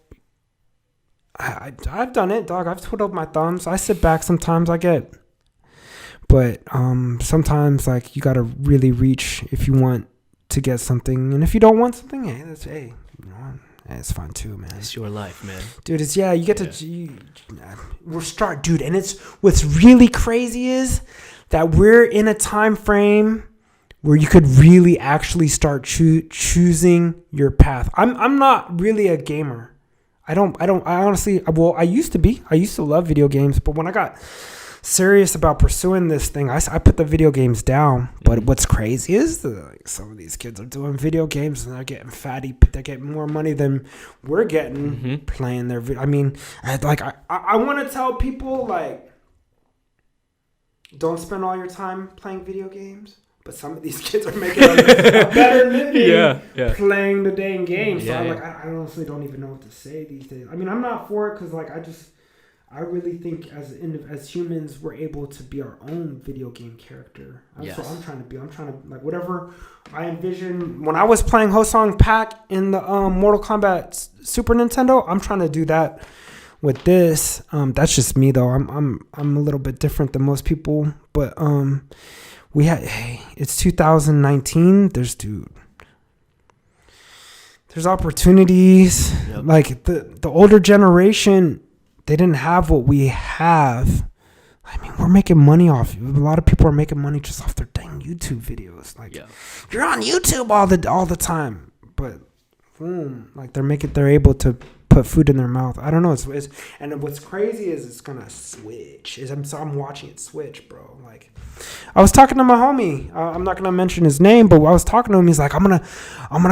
I've done it, dog. I've twiddled my thumbs. I sit back sometimes. But sometimes like you gotta really reach if you want to get something, and if you don't want something, it's fun too, man. It's your life, man. Dude, you get to we'll start, dude, and what's really crazy is that we're in a time frame where you could really actually start choosing your path. I'm not really a gamer. I honestly, I used to be. I used to love video games, but when I got serious about pursuing this thing, I put the video games down. But what's crazy is some of these kids are doing video games and they're getting fatty. They're getting more money than we're getting playing their video. I mean, I want to tell people, like, don't spend all your time playing video games. But some of these kids are making a better living playing the dang game. So I honestly don't even know what to say these days. I mean, I'm not for it because I really think as humans, we're able to be our own video game character. That's what I'm trying to be. I'm trying to, like, whatever I envision. When I was playing Hosong Pak in the Mortal Kombat Super Nintendo, I'm trying to do that with this. That's just me, though. I'm a little bit different than most people. But it's 2019. There's opportunities. Yep. Like the older generation, they didn't have what we have. I mean, we're making money off. A lot of people are making money just off their dang YouTube videos. Like, you're on YouTube all the time, but boom, like they're able to put food in their mouth. I don't know. It's and what's crazy is it's gonna switch. I'm watching it switch, bro. Like, I was talking to my homie. I'm not gonna mention his name, but I was talking to him. He's like, I'm gonna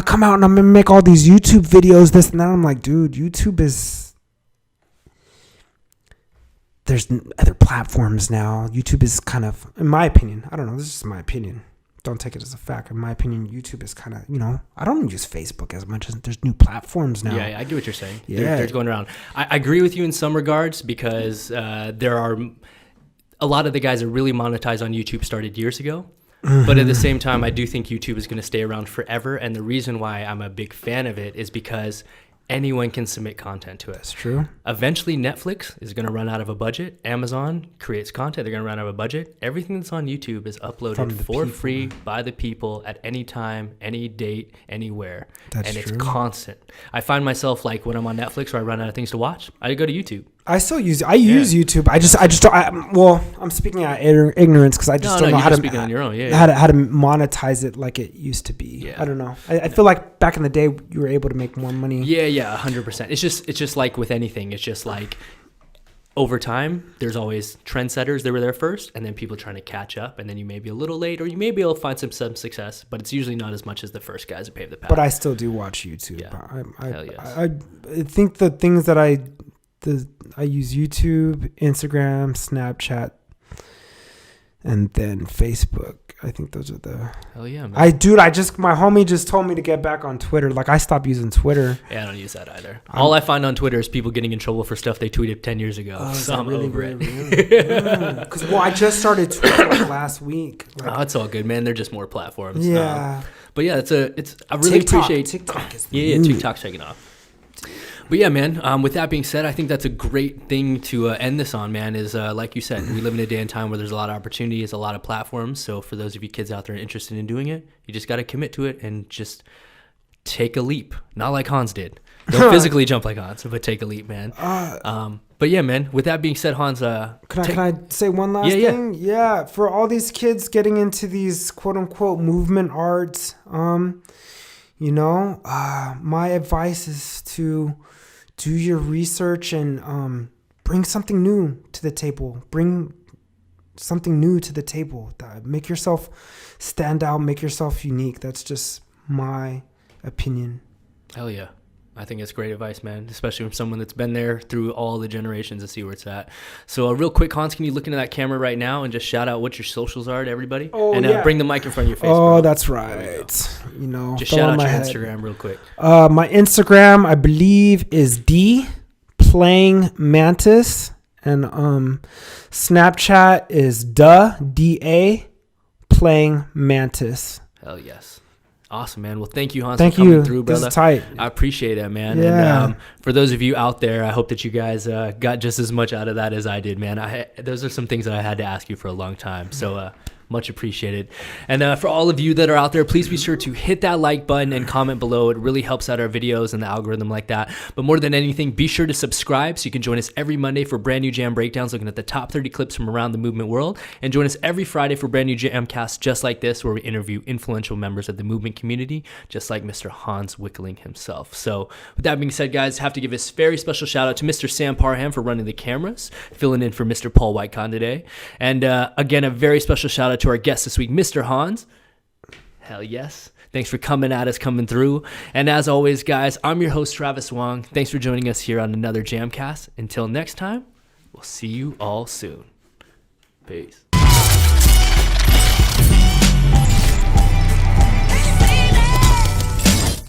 come out and I'm gonna make all these YouTube videos, this and that. I'm like, dude, YouTube is. There's other platforms now. YouTube is kind of, in my opinion, I don't know. This is my opinion. Don't take it as a fact. In my opinion, YouTube is kind of, I don't use Facebook as much as there's new platforms now. Yeah, I get what you're saying. Yeah. They're going around. I agree with you in some regards because there are a lot of the guys that really monetize on YouTube started years ago. But at the same time, I do think YouTube is going to stay around forever. And the reason why I'm a big fan of it is because anyone can submit content to it. That's true. Eventually, Netflix is going to run out of a budget. Amazon creates content. They're going to run out of a budget. Everything that's on YouTube is uploaded for free by the people at any time, any date, anywhere. That's true. And it's constant. I find myself, like, when I'm on Netflix or I run out of things to watch, I go to YouTube. I still use YouTube. I just don't. I'm speaking out of ignorance because I just don't know how to speak on your own. How to monetize it like it used to be. Yeah. I don't know. I feel like back in the day you were able to make more money. Yeah, 100%. It's just like with anything. It's just like over time, there's always trendsetters that were there first, and then people trying to catch up, and then you may be a little late, or you may be able to find some success, but it's usually not as much as the first guys that paved the path. But I still do watch YouTube. Yeah. Hell yes. I think the things that I use YouTube, Instagram, Snapchat, and then Facebook. I think those are the. Hell yeah, man. My homie just told me to get back on Twitter. Like, I stopped using Twitter. Yeah, I don't use that either. All I find on Twitter is people getting in trouble for stuff they tweeted 10 years ago. Oh, so I'm really over it. Because I just started Twitter last week. It's all good, man. They're just more platforms. Yeah. But yeah, I really appreciate TikTok. TikTok's taking off. But yeah, man, with that being said, I think that's a great thing to end this on, man, is like you said, we live in a day and time where there's a lot of opportunities, a lot of platforms. So for those of you kids out there interested in doing it, you just got to commit to it and just take a leap. Not like Hans did. Don't physically jump like Hans, but take a leap, man. But yeah, man, with that being said, Hans. Can I say one last thing? Yeah, for all these kids getting into these quote-unquote movement arts, my advice is to do your research and bring something new to the table. Make yourself stand out. Make yourself unique. That's just my opinion. Hell yeah. I think it's great advice, man, especially from someone that's been there through all the generations to see where it's at. So real quick, Hans, can you look into that camera right now and just shout out what your socials are to everybody? Oh, and yeah. bring the mic in front of your face. Oh, bro. that's right. You know, Just fell shout on out my your head. Instagram real quick. My Instagram, I believe, is D playing mantis, and Snapchat is DA playing mantis. Hell yes. Awesome, man. Well, thank you, Hans, Thank for coming you. through, This brother. is tight. I appreciate it, man. Yeah. And for those of you out there, I hope that you guys got just as much out of that as I did, man. Those are some things that I had to ask you for a long time. So much appreciated. And for all of you that are out there, please be sure to hit that like button and comment below. It really helps out our videos and the algorithm like that. But more than anything, be sure to subscribe so you can join us every Monday for brand new jam breakdowns, looking at the top 30 clips from around the movement world. And join us every Friday for brand new JAMCast just like this, where we interview influential members of the movement community, just like Mr. Hans Wikkeling himself. So with that being said, guys, have to give a very special shout out to Mr. Sam Parham for running the cameras, filling in for Mr. Paul Whitecon today. And again, a very special shout out to our guest this week, Mr. Hans. Hell yes. Thanks for coming through. And as always, guys, I'm your host, Travis Wong. Thanks for joining us here on another JAMCast. Until next time, we'll see you all soon. Peace.